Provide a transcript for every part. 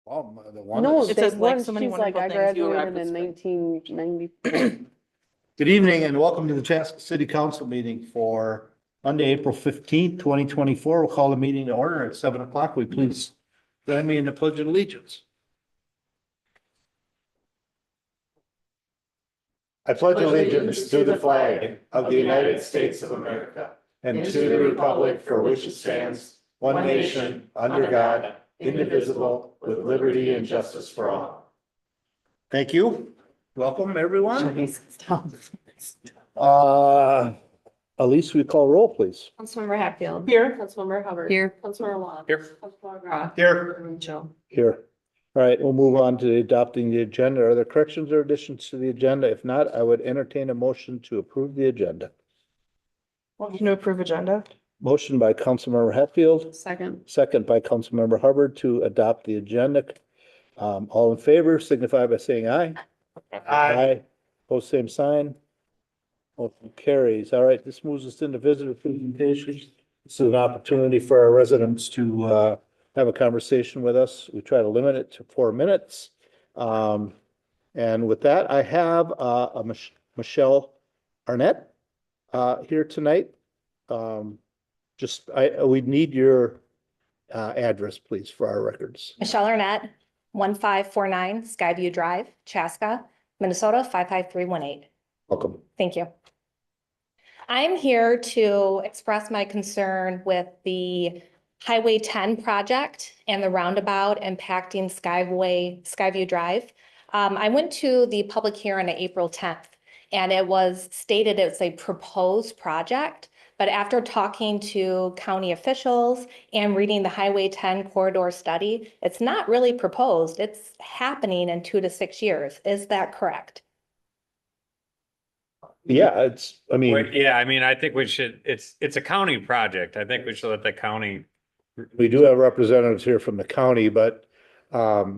The one No, is- they says like once so many she's like, wonderful I things you graduated in referenced. 1990. Good evening and welcome to the Chaska City Council meeting for Monday, April 15th, 2024. We'll call the meeting to order at 7 o'clock. We please join me in the pledge of allegiance. I pledge allegiance to the flag of the United States of America and to the republic for which it stands, one nation, under God, indivisible, with liberty and justice for all. Thank you. Welcome, everyone. Elise, we call roll, please. Councilmember Hatfield. Here. Councilmember Hubbard. Here. Councilmember Wong. Here. Councilmember Grau. Here. Joe. Here. All right, we'll move on to adopting the agenda. Are there corrections or additions to the agenda? If not, I would entertain a motion to approve the agenda. Motion to approve agenda. Motion by Councilmember Hatfield, Second. second by Councilmember Hubbard to adopt the agenda. All in favor signify by saying aye. Aye. Post same sign. Motion carries. All right, this moves us into visitor presentations. This is an opportunity for our residents to have a conversation with us. We try to limit it to 4 minutes. And with that, I have Michelle Arnett here tonight. We need your address, please, for our records. Michelle Arnett, 1549 Skyview Drive, Chaska, Minnesota 55318. Welcome. Thank you. I'm here to express my concern with the Highway 10 project and the roundabout impacting Skyview Drive. I went to the public hearing on April 10th, and it was stated it's a proposed project. But after talking to county officials and reading the Highway 10 corridor study, it's not really proposed. It's happening in 2 to 6 years. Is that correct? Yeah, I think we should, it's a county project. I think we should let the county. we do have representatives here from the county, but I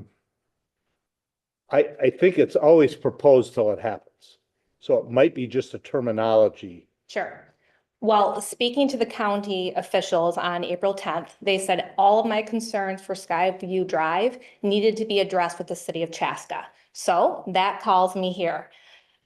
think it's always proposed till it happens. So it might be just a terminology. Sure. Well, speaking to the county officials on April 10th, they said all of my concerns for Skyview Drive needed to be addressed with the city of Chaska. So that calls me here.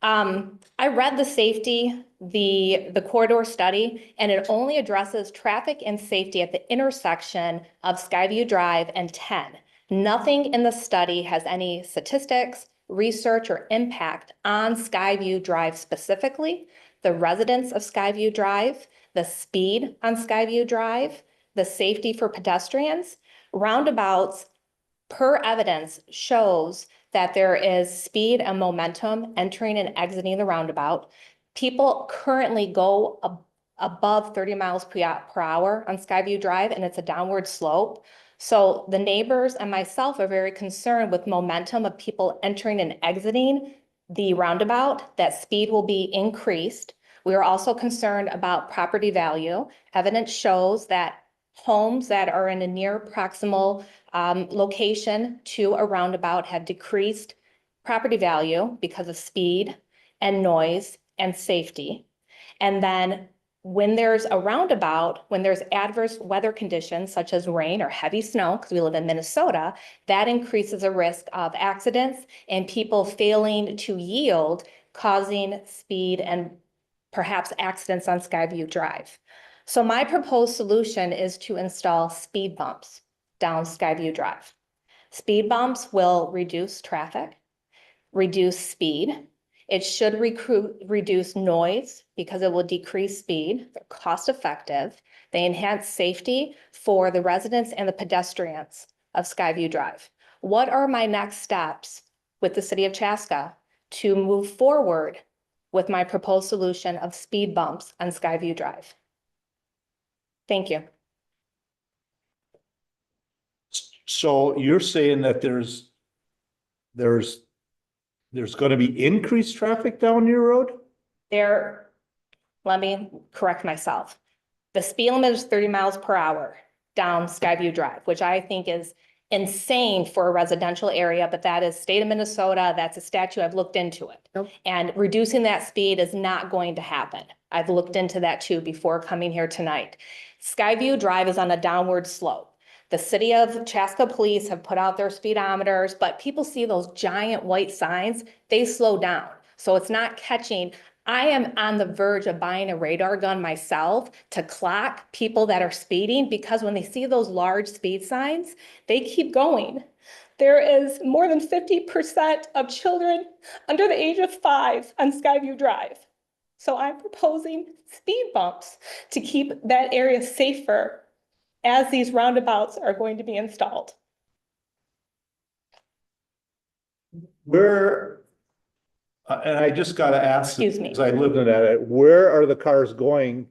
I read the safety, the corridor study, and it only addresses traffic and safety at the intersection of Skyview Drive and 10. Nothing in the study has any statistics, research, or impact on Skyview Drive specifically, the residents of Skyview Drive, the speed on Skyview Drive, the safety for pedestrians. Roundabouts, per evidence, shows that there is speed and momentum entering and exiting the roundabout. People currently go above 30 miles per hour on Skyview Drive, and it's a downward slope. So the neighbors and myself are very concerned with momentum of people entering and exiting the roundabout, that speed will be increased. We are also concerned about property value. Evidence shows that homes that are in a near proximal location to a roundabout have decreased property value because of speed and noise and safety. And then when there's a roundabout, when there's adverse weather conditions such as rain or heavy snow, because we live in Minnesota, that increases the risk of accidents and people failing to yield, causing speed and perhaps accidents on Skyview Drive. So my proposed solution is to install speed bumps down Skyview Drive. Speed bumps will reduce traffic, reduce speed. It should reduce noise because it will decrease speed. They're cost effective. They enhance safety for the residents and the pedestrians of Skyview Drive. What are my next steps with the city of Chaska to move forward with my proposed solution of speed bumps on Skyview Drive? Thank you. So you're saying that there's going to be increased traffic down your road? Let me correct myself. The speed limit is 30 miles per hour down Skyview Drive, which I think is insane for a residential area, but that is state of Minnesota. That's a statute. I've looked into it. Nope. And reducing that speed is not going to happen. I've looked into that too before coming here tonight. Skyview Drive is on a downward slope. The city of Chaska police have put out their speedometers, but people see those giant white signs, they slow down. So it's not catching. I am on the verge of buying a radar gun myself to clock people that are speeding, because when they see those large speed signs, they keep going. There is more than 50% of children under the age of 5 on Skyview Drive. So I'm proposing speed bumps to keep that area safer as these roundabouts are going to be installed. Where, and I just gotta ask, Excuse me. because I lived in that, where are the cars going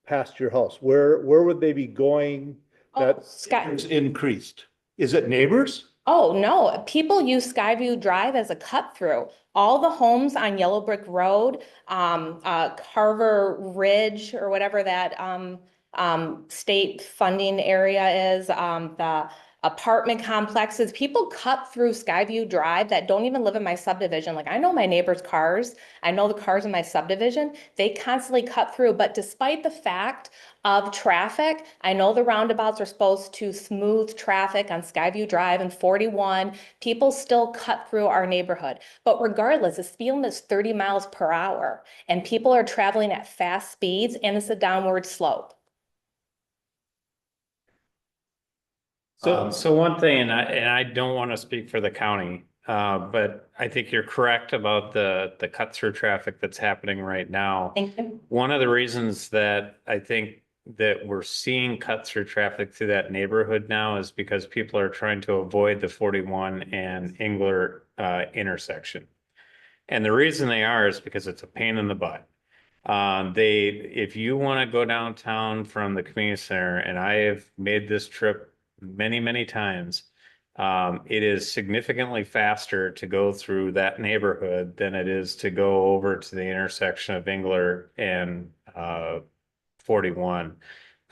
past your house? Where would they be going that Sky, is increased? Is it neighbors? oh, no, people use Skyview Drive as a cut through. All the homes on Yellow Brick Road, Carver Ridge, or whatever that, state funding area is, the apartment complexes, people cut through Skyview Drive that don't even live in my subdivision. Like, I know my neighbor's cars. I know the cars in my subdivision. They constantly cut through, but despite the fact of traffic, I know the roundabouts are supposed to smooth traffic on Skyview Drive and 41. People still cut through our neighborhood. But regardless, the speed limit is 30 miles per hour, and people are traveling at fast speeds, and it's a downward slope. So one thing, and I don't want to speak for the county, but I think you're correct about the cut through traffic that's happening right now. Thank you. One of the reasons that I think that we're seeing cut through traffic through that neighborhood now is because people are trying to avoid the 41 and Engler intersection. And the reason they are is because it's a pain in the butt. If you want to go downtown from the community center, and I have made this trip many, many times, it is significantly faster to go through that neighborhood than it is to go over to the intersection of Engler and 41.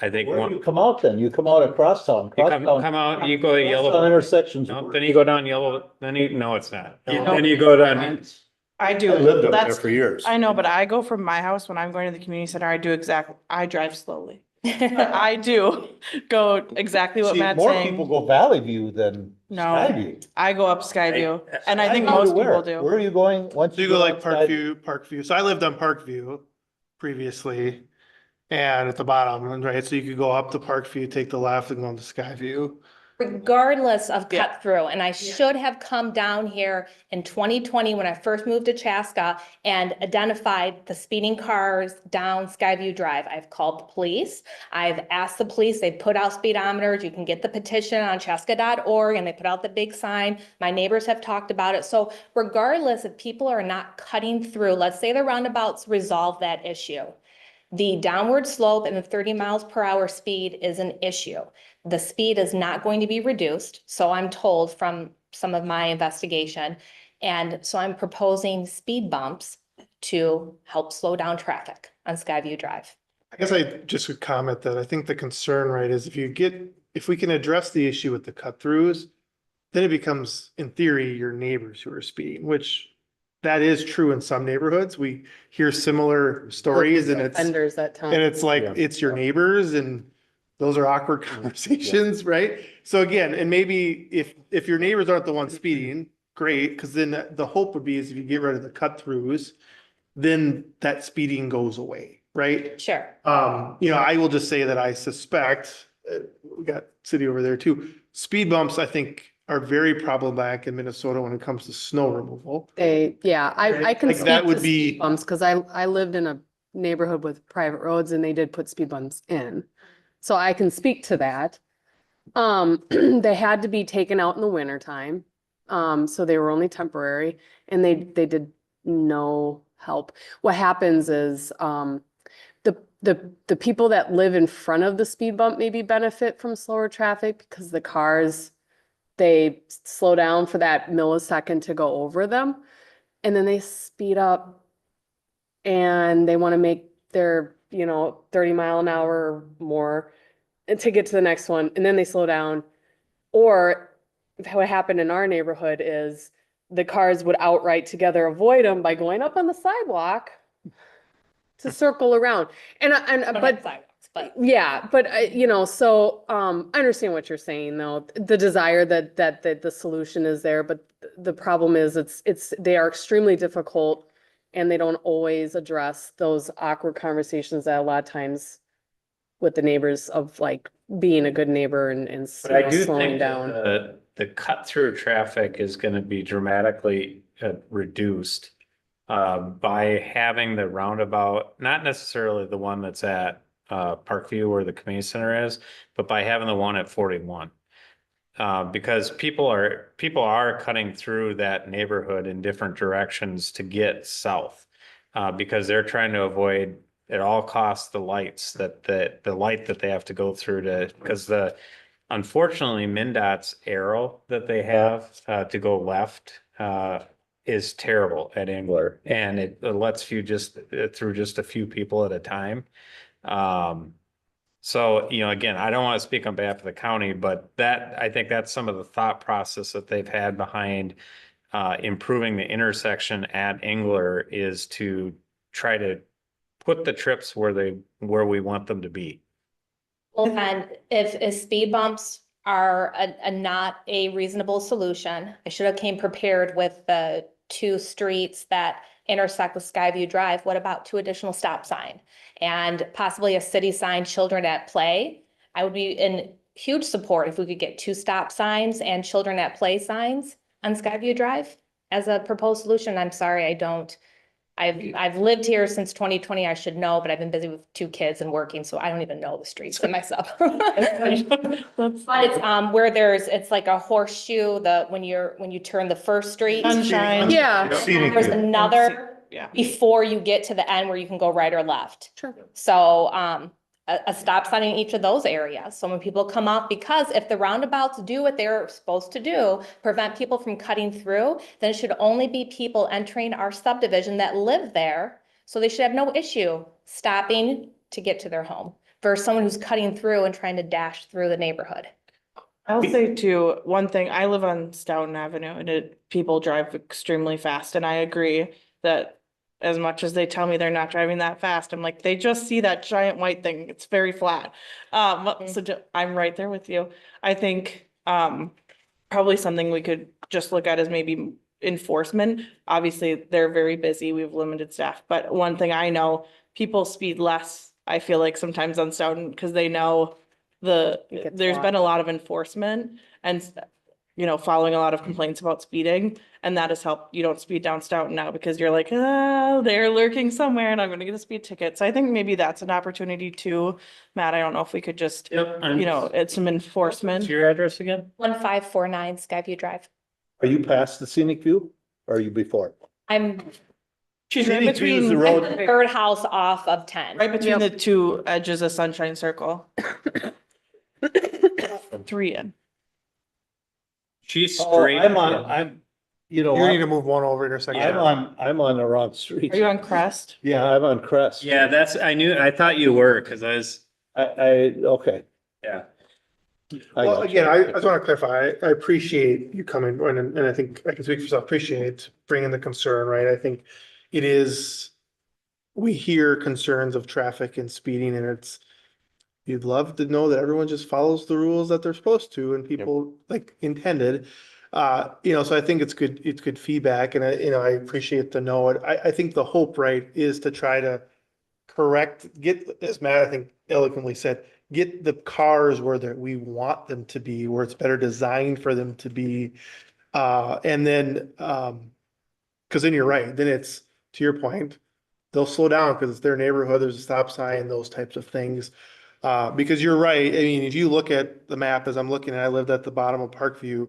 I think Where do one, you come out then? You come out across town. you come out, you go to Yellow. Intersections. No, then you go down Yellow, no, it's not. No. Then you go down, I do. I lived up there That's- for years. I know, but I go from my house when I'm going to the community center, I drive slowly. I do go exactly what See, Matt's more saying. people go Valley View than No. Skyview. I go up Skyview, and I think Skyview to most where? people do. Where are you going? Once So you go like outside- Parkview. So I lived on Parkview previously. And at the bottom, right? So you could go up to Parkview, take the left and go into Skyview. Regardless of Yeah. cut through, and I should have come down here in 2020 when I first moved to Chaska and identified the speeding cars down Skyview Drive. I've called the police. I've asked the police, they put out speedometers. You can get the petition on chaska.org, and they put out the big sign. My neighbors have talked about it. So regardless if people are not cutting through, let's say the roundabouts resolve that issue. The downward slope and the 30 miles per hour speed is an issue. The speed is not going to be reduced, so I'm told from some of my investigation. And so I'm proposing speed bumps to help slow down traffic on Skyview Drive. I guess I just would comment that I think the concern, right, is if we can address the issue with the cut throughs, then it becomes, in theory, your neighbors who are speeding, which that is true in some neighborhoods. We hear similar stories and Offenders that time. it's like, Yeah. it's your neighbors and those are awkward conversations, right? So again, and maybe if your neighbors aren't the ones speeding, great, because then the hope would be is if you get rid of the cut throughs, then that speeding goes away, right? Sure. I will just say that I suspect, we got city over there too, speed bumps, I think, are very problematic in Minnesota when it comes to snow removal. I can Like, speak that to would speed be- bumps, because I lived in a neighborhood with private roads and they did put speed bumps in. So I can speak to that. They had to be taken out in the winter time. So they were only temporary and they did no help. What happens is, the people that live in front of the speed bump maybe benefit from slower traffic because the cars, they slow down for that millisecond to go over them. And then they speed up and they want to make their, 30 mile an hour or more and to get to the next one. And then they slow down. Or what happened in our neighborhood is the cars would outright together avoid them by going up on the sidewalk to circle around. But but. Yeah, but so I understand what you're saying though. The desire that the solution is there, but the problem is they are extremely difficult and they don't always address those awkward conversations that a lot of times with the neighbors of like being a good neighbor and But I do slowing think down. that the cut through traffic is gonna be dramatically reduced by having the roundabout, not necessarily the one that's at Parkview where the community center is, but by having the one at 41. Because people are cutting through that neighborhood in different directions to get south. Because they're trying to avoid at all costs the lights the light that they have to go through because unfortunately MnDOT's arrow that they have to go left is terrible at Engler, and it lets you just through just a few people at a time. So, again, I don't want to speak on behalf of the county, but I think that's some of the thought process that they've had behind improving the intersection at Engler is to try to put the trips where we want them to be. Well, and if speed bumps are not a reasonable solution, I should have came prepared with the 2 streets that intersect with Skyview Drive. What about 2 additional stop sign and possibly a city sign, children at play? I would be in huge support if we could get 2 stop signs and children at play signs on Skyview Drive as a proposed solution. I'm sorry, I've lived here since 2020. I should know, but I've been busy with 2 kids and working, so I don't even know the streets in my sub. But it's where it's like a horseshoe, when you turn the first street. Sunshine. Yeah. There's another Yeah. before you get to the end where you can go right or left. Sure. So a stop sign in each of those areas. So when people come up, because if the roundabouts do what they're supposed to do, prevent people from cutting through, then it should only be people entering our subdivision that live there. So they should have no issue stopping to get to their home versus someone who's cutting through and trying to dash through the neighborhood. I'll say too, one thing, I live on Stoughton Avenue and people drive extremely fast, and I agree that as much as they tell me they're not driving that fast, I'm like, they just see that giant white thing. It's very flat. I'm right there with you. I think probably something we could just look at is maybe enforcement. Obviously, they're very busy. We have limited staff, but one thing I know, people speed less, I feel like sometimes on Stoughton, because they know It gets there's been lost. a lot of enforcement and following a lot of complaints about speeding, and that has helped. You don't speed down Stoughton now because you're like, oh, they're lurking somewhere and I'm gonna get a speed ticket. So I think maybe that's an opportunity too. Matt, I don't know if we could just, it's some enforcement. What's your address again? 1549 Skyview Drive. Are you past the scenic view or are you before? I'm She's right Scenic view is the between, road. at the third house off of 10. right between the 2 edges of Sunshine Circle. 3 in. She's Oh, straight. I'm, You need to move one over intersection. I'm on the wrong street. Are you on Crest? Yeah, I'm on Crest. Yeah, I thought you were, because Okay. yeah. Well, got again, you. I just want to clarify, I appreciate you coming, and I think I can speak for myself, appreciate bringing the concern, right? I think it is, we hear concerns of traffic and speeding, and you'd love to know that everyone just follows the rules that they're supposed to and people like intended. So I think it's good feedback, and I appreciate the note. I think the hope, right, is to try to as Matt, I think eloquently said, get the cars where we want them to be, where it's better designed for them to be. And then, because then you're right, then it's, to your point, they'll slow down because it's their neighborhood, there's a stop sign, those types of things. Because you're right, I mean, if you look at the map as I'm looking at, I lived at the bottom of Parkview,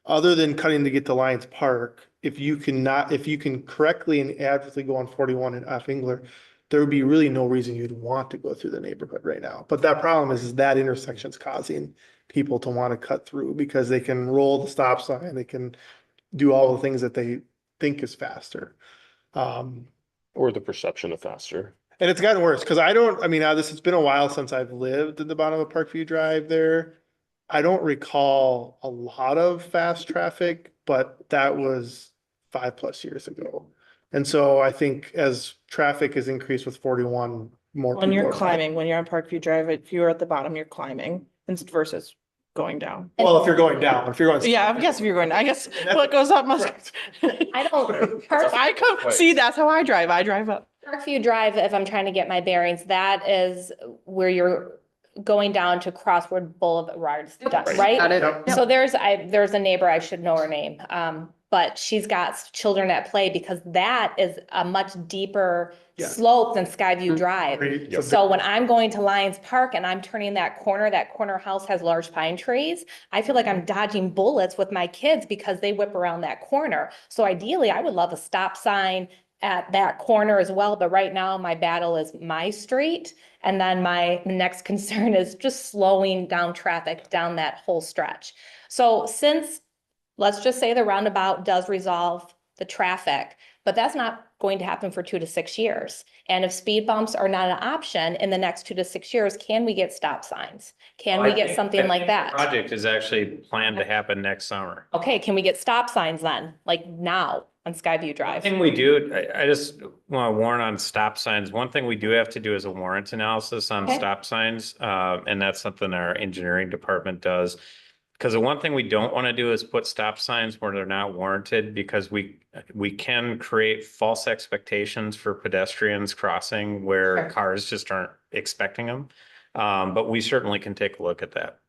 other than cutting to get to Lions Park, if you can correctly and adequately go on 41 and off Engler, there would be really no reason you'd want to go through the neighborhood right now. But that problem is that intersection's causing people to want to cut through because they can roll the stop sign, they can do all the things that they think is faster. Or the perception of faster. And it's gotten worse because it's been a while since I've lived at the bottom of Parkview Drive there. I don't recall a lot of fast traffic, but that was 5+ years ago. And so I think as traffic has increased with 41, more. When you're people are- climbing, when you're on Parkview Drive, if you're at the bottom, you're climbing versus going down. Well, if you're going down, if you're going. Yeah, I guess if you're going, I guess what goes up must. I don't, I come, see, that's how I drive. I drive up. Parkview Drive, if I'm trying to get my bearings, that is where you're going down to Crossword Boulevard, right? Got it. Yep. So there's a neighbor, I should know her name, but she's got children at play because that is a much deeper Yeah. slope than Skyview Drive. It's a So when I'm going to Lions Park and I'm turning that corner house has large pine trees, I feel like I'm dodging bullets with my kids because they whip around that corner. So ideally, I would love a stop sign at that corner as well, but right now my battle is my street. And then my next concern is just slowing down traffic down that whole stretch. So since, let's just say the roundabout does resolve the traffic, but that's not going to happen for 2 to 6 years. And if speed bumps are not an option in the next 2 to 6 years, can we get stop signs? Can we get something like that? Project is actually planned to happen next summer. Okay, can we get stop signs then, like now on Skyview One Drive? thing we do, I just want to warn on stop signs. One thing we do have to do is a warrant analysis on Okay. stop signs. And that's something our engineering department does. Because the one thing we don't want to do is put stop signs where they're not warranted because we can create false expectations for pedestrians crossing where Sure. cars just aren't expecting them. But we certainly can take a look at that.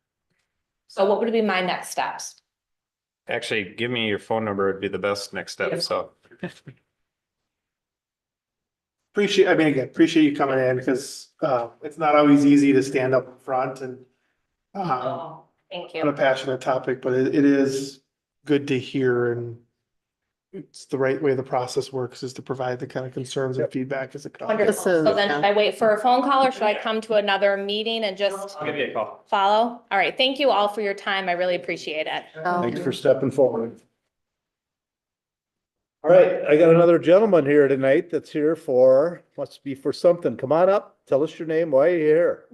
So what would be my next steps? Actually, give me your phone number. It'd be the best next step. So. Appreciate you coming in because, it's not always easy to stand up in front and, Thank on a you. passionate topic, but it is good to hear and it's the right way the process works is to provide the kind of concerns and feedback as it comes. Wonderful. This is- So then should I wait for a phone call or should I come to another meeting and just I'll give you a call. follow? All right, thank you all for your time. I really appreciate it. Thanks for stepping forward. All right, I got another gentleman here tonight that's here for, must be for something. Come on up, tell us your name, why are you here?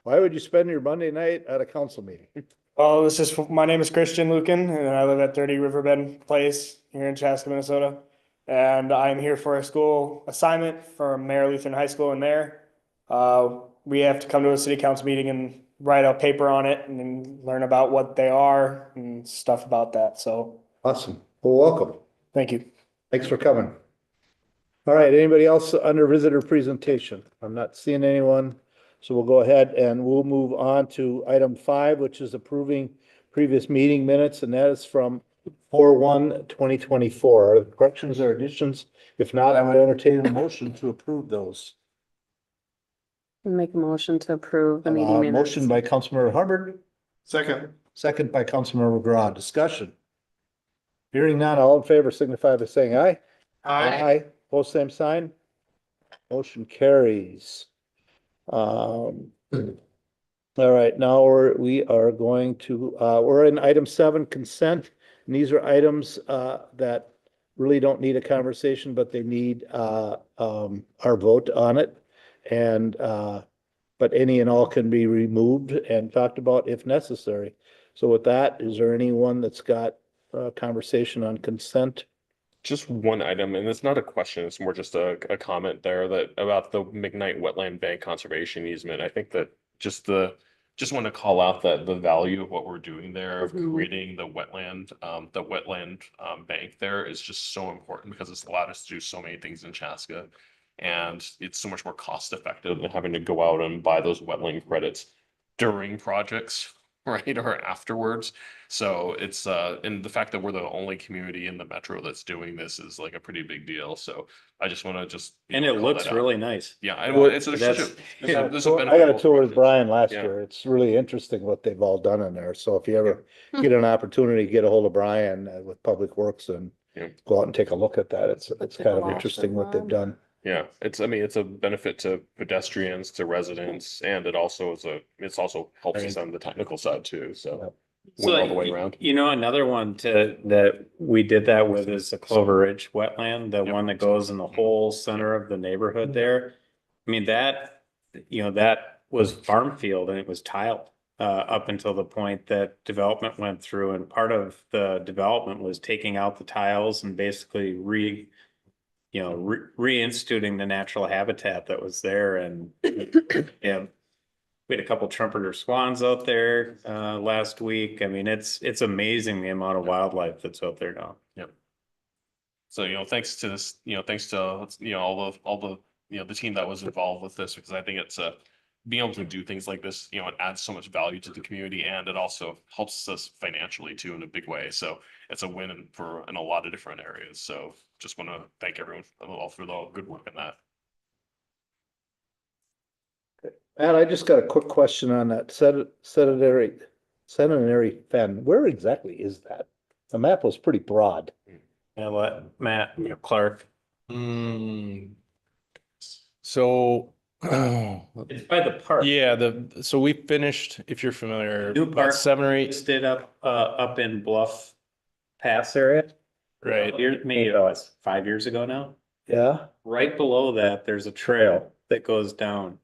Why would you spend your Monday night at a council meeting? Well, this is, my name is Christian Lucan and I live at 30 Riverbend Place here in Chaska, Minnesota. And I'm here for a school assignment from Mayor Lutheran High School in there. We have to come to a city council meeting and write a paper on it and then learn about what they are and stuff about that. So, Awesome, well, welcome, thank you. thanks for coming. All right, anybody else under visitor presentation? I'm not seeing anyone. So we'll go ahead and we'll move on to item 5, which is approving previous meeting minutes, and that is from 4/1/2024. Are there corrections or additions? If not, I would entertain a motion to approve those. Make a motion to approve the meeting minutes. Motion by Councilmember Hubbard, Second. second by Councilmember McGraw. Discussion. Hearing none, all in favor signify by saying aye. Aye. Post same sign. Motion carries. All right, now we are going to, we're in item 7, consent. And these are items, that really don't need a conversation, but they need, our vote on it. And, but any and all can be removed and talked about if necessary. So with that, is there anyone that's got a conversation on consent? Just one item, and it's not a question, it's more just a comment there that about the McKnight Wetland Bank Conservation Easement. I think that just want to call out that the value of what we're doing there of creating the wetland bank there is just so important because it's allowed us to do so many things in Chaska. And it's so much more cost effective than having to go out and buy those wetland credits during projects, right, or afterwards. So it's and the fact that we're the only community in the metro that's doing this is like a pretty big deal. So I just want to And it call looks that out. really nice. Yeah, That's- there's a So benefit I got a both tour with ways. Brian last Yeah. year. It's really interesting what they've all done in there. So if you ever get an opportunity, get a hold of Brian with Public Works and Yeah. go out and take a look at that. It's kind of Awesome. interesting what they've done. Yeah, it's a benefit to pedestrians, to residents, and it also helps us on the technical side too, so. Went all the way around. You know, another one that we did that with is the Clover Ridge wetland, the Yep. one that goes in the whole center of the neighborhood there. I mean, that was farm field and it was tiled up until the point that development went through, and part of the development was taking out the tiles and basically reinstituting the natural habitat that was there and yeah. We had a couple trumpeter swans out there last week. I mean, it's amazing the amount of wildlife that's out there now. So, thanks to this, thanks to, all the, the team that was involved with this, because I think it's being able to do things like this, it adds so much value to the community, and it also helps us financially too in a big way. So it's a win in a lot of different areas. So just want to thank everyone for the good work in that. Matt, I just got a quick question on that Seminary fen. Where exactly is that? The map was pretty broad. And let Matt Clark. So, It's by the park. yeah, so we finished, if you're familiar, New about park 7 or 8, just did up in Bluff Pass area. right? Maybe it's 5 years ago now. Yeah, Right below that, there's a trail that goes down.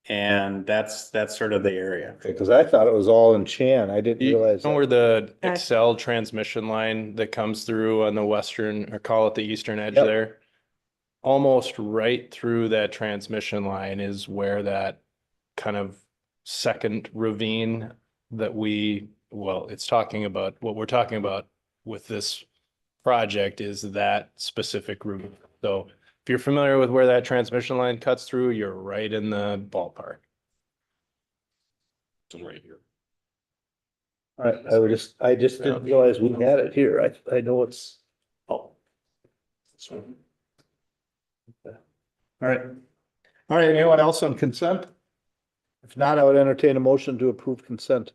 And that's sort of the area. because I thought it was all in Chan. I didn't You realize know that. where the Okay. Excel transmission line that comes through on the western, or call it the eastern edge Yep. there? Almost right through that transmission line is where that kind of second ravine that it's talking about, what we're talking about with this project is that specific ravine. So if you're familiar with where that transmission line cuts through, you're right in the ballpark. It's right here. All right, I just didn't realize we had it here. I know it's, oh. This one. All right. All right, anyone else on consent? If not, I would entertain a motion to approve consent.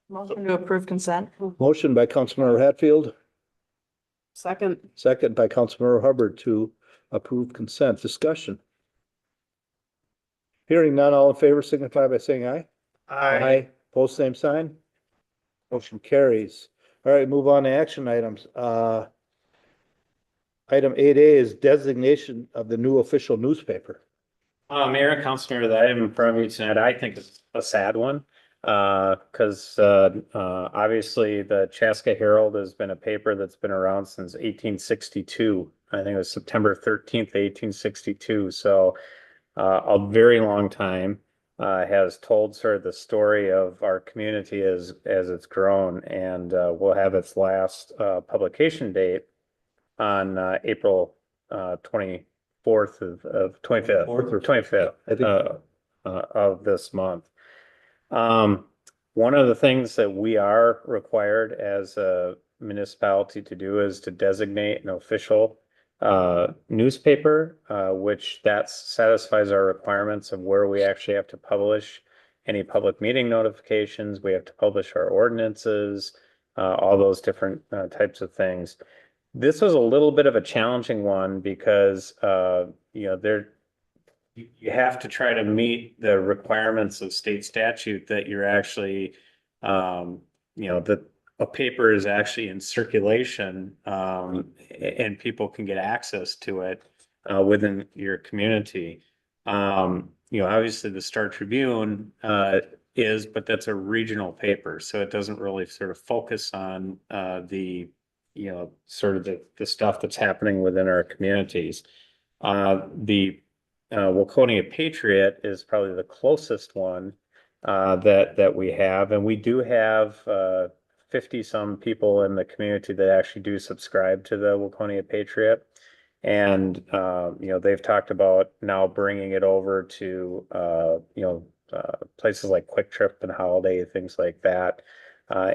Motion to approve consent. Motion by Councilmember Hatfield, Second. second by Councilmember Hubbard to approve consent. Discussion. Hearing none, all in favor signify by saying aye. I, Post same sign. Motion carries. All right, move on to action items. Item 8A is designation of the new official newspaper. Mayor and Councilmember, the item in front of you tonight, I think is a sad one. Cause obviously the Chaska Herald has been a paper that's been around since 1862. I think it was September 13th, 1862. So a very long time. Has told sort of the story of our community as it's grown, and will have its last publication date on April 24th of 25th or 25th I think. of this month. One of the things that we are required as a municipality to do is to designate an official newspaper, which that satisfies our requirements of where we actually have to publish any public meeting notifications. We have to publish our ordinances, all those different types of things. This was a little bit of a challenging one because, you have to try to meet the requirements of state statute that you're actually, that a paper is actually in circulation, and people can get access to it, within your community. Obviously the Star Tribune, but that's a regional paper, so it doesn't really sort of focus on, sort of the stuff that's happening within our communities. The Waconia Patriot is probably the closest one that we have, and we do have 50 some people in the community that actually do subscribe to the Waconia Patriot. And they've talked about now bringing it over to places like Quick Trip and Holiday, things like that,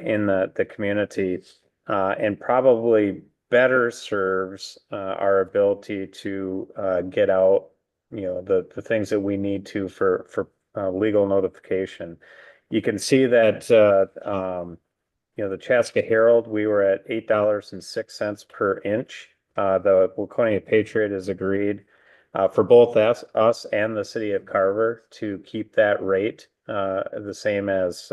in the community, and probably better serves our ability to get out the things that we need to for legal notification. You can see that the Chaska Herald, we were at $8.06 per inch. The Waconia Patriot has agreed for both us and the city of Carver to keep that rate the same as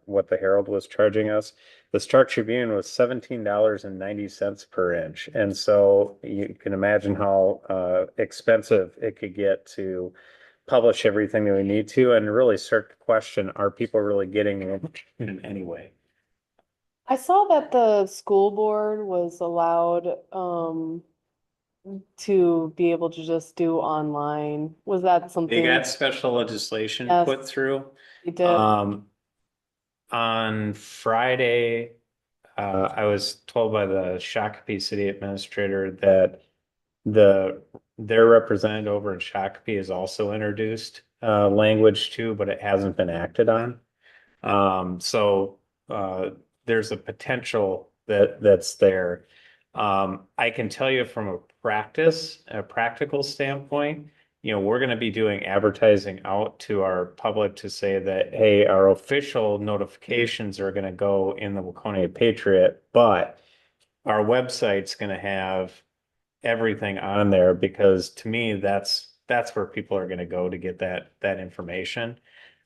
what the Herald was charging us. The Star Tribune was $17.90 per inch. And so you can imagine how expensive it could get to publish everything that we need to, and really start to question, are people really getting it in any way? I saw that the school board was allowed, to be able to just do online? Was that They something got special legislation Yes. put through. they did? On Friday, I was told by the Shakopee city administrator that their representative over in Shakopee has also introduced language too, but it hasn't been acted on. So there's a potential that's there. I can tell you from a practical standpoint, we're going to be doing advertising out to our public to say that, hey, our official notifications are going to go in the Waconia Patriot, but our website's going to have everything on there because to me, that's where people are going to go to get that information.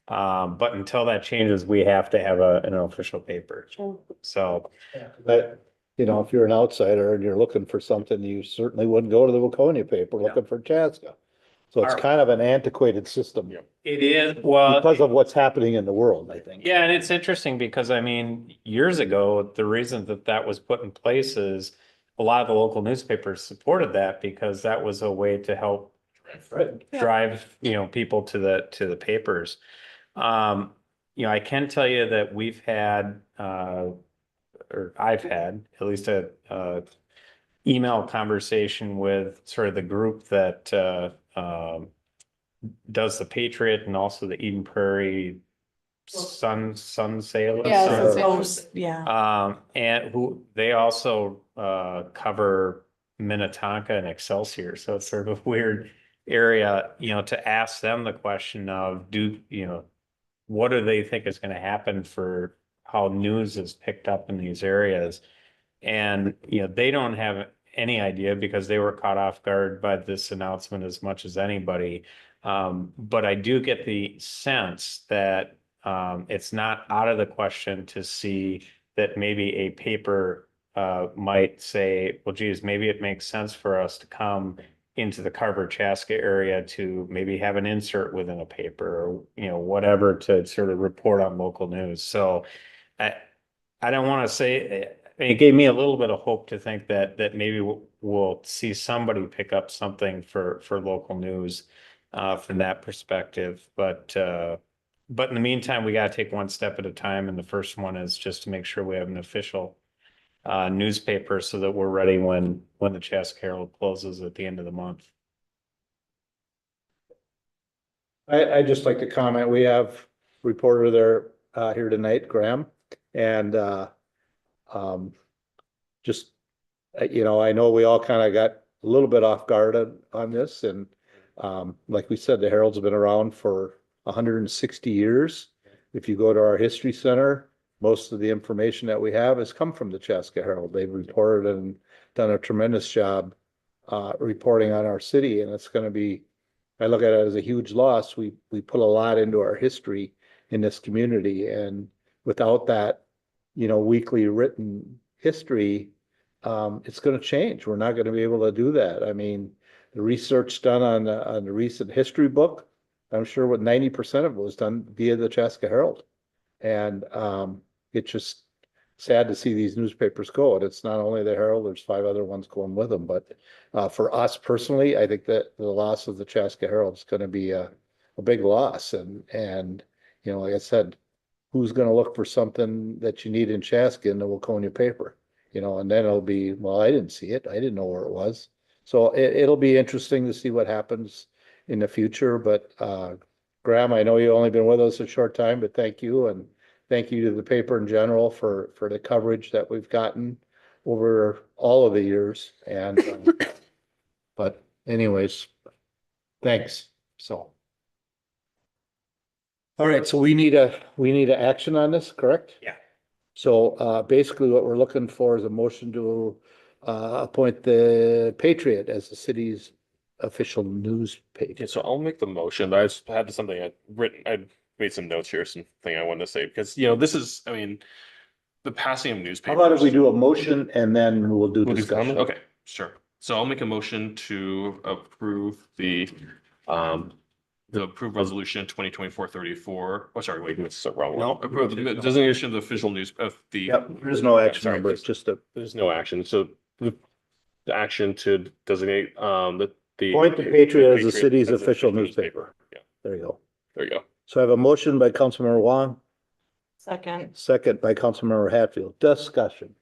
But until that changes, we have to have an official paper. So, But, if you're an outsider and you're looking for something, you certainly wouldn't go to the Waconia paper looking for Chaska. So it's Our- kind of an antiquated system it is, well, because of what's happening in the world, I think. yeah, and it's interesting because I mean, years ago, the reason that was put in place is a lot of the local newspapers supported that because that was a way to help drive, people to the papers. I can tell you that we've had, or I've had at least a email conversation with sort of the group that does the Patriot and also the Eden Prairie Sun Sailors. Yeah, Sun Close, yeah. And who they also cover Minnetonka and Excelsior, so it's sort of a weird area, to ask them the question of what do they think is going to happen for how news is picked up in these areas? And, they don't have any idea because they were caught off guard by this announcement as much as anybody. But I do get the sense that it's not out of the question to see that maybe a paper might say, well, geez, maybe it makes sense for us to come into the Carver Chaska area to maybe have an insert within a paper or, whatever to sort of report on local news. So I don't want to say, it gave me a little bit of hope to think that maybe we'll see somebody pick up something for local news from that perspective. But in the meantime, we got to take one step at a time. And the first one is just to make sure we have an official newspaper so that we're ready when the Chaska Herald closes at the end of the month. I'd just like to comment, we have reporter there here tonight, Graham, and just, I know we all kind of got a little bit off guard on this, and like we said, the Herald's been around for 160 years. If you go to our history center, most of the information that we have has come from the Chaska Herald. They've reported and done a tremendous job reporting on our city, and it's going to be, I look at it as a huge loss. We put a lot into our history in this community, and without that, weekly written history, it's going to change. We're not going to be able to do that. I mean, the research done on the recent history book, I'm sure what 90% of it was done via the Chaska Herald. And it's just sad to see these newspapers go. And it's not only the Herald, there's 5 other ones going with them. But for us personally, I think that the loss of the Chaska Herald is going to be a big loss. And like I said, who's going to look for something that you need in Chaska in the Waconia paper? And then it'll be, well, I didn't see it. I didn't know where it was. So it'll be interesting to see what happens in the future. But Graham, I know you've only been with us a short time, but thank you. And thank you to the paper in general for the coverage that we've gotten over all of the years. And but anyways, thanks. So. All right, so we need a action on this, correct? Yeah. So basically what we're looking for is a motion to appoint the Patriot as the city's official newspaper. Yeah, so I'll make the motion, but I just had something I made some notes here, something I wanted to say, because, this is, I mean, the passing of How newspapers. about if we do a motion and then we'll do We'll do discussion? comment? Okay, sure. So I'll make a motion to approve the approved resolution 2024-34. Oh, sorry, wait, it's the wrong one. No. Approve the designation of the official news of the. Yep, there's no action Sorry, number, it's just a, There's no action. So the the action to designate, the. Point the Patriot as the city's as official newspaper. Yeah, There you go. there you go. So I have a motion by Councilmember Wong, Second. second by Councilmember Hatfield. Discussion.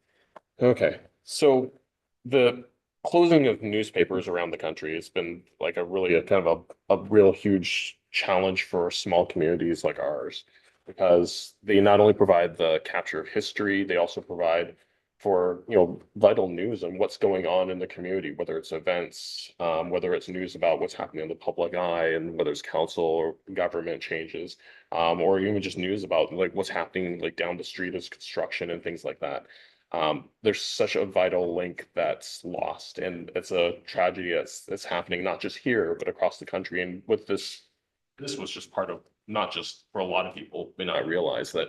Okay, so the closing of newspapers around the country has been like a really a kind of a real huge challenge for small communities like ours. Because they not only provide the capture of history, they also provide for, vital news and what's going on in the community, whether it's events, whether it's news about what's happening in the public eye, and whether it's council or government changes, or even just news about like what's happening like down the street as construction and things like that. There's such a vital link that's lost, and it's a tragedy that's happening not just here but across the country. And with this was just part of, not just for a lot of people may not realize that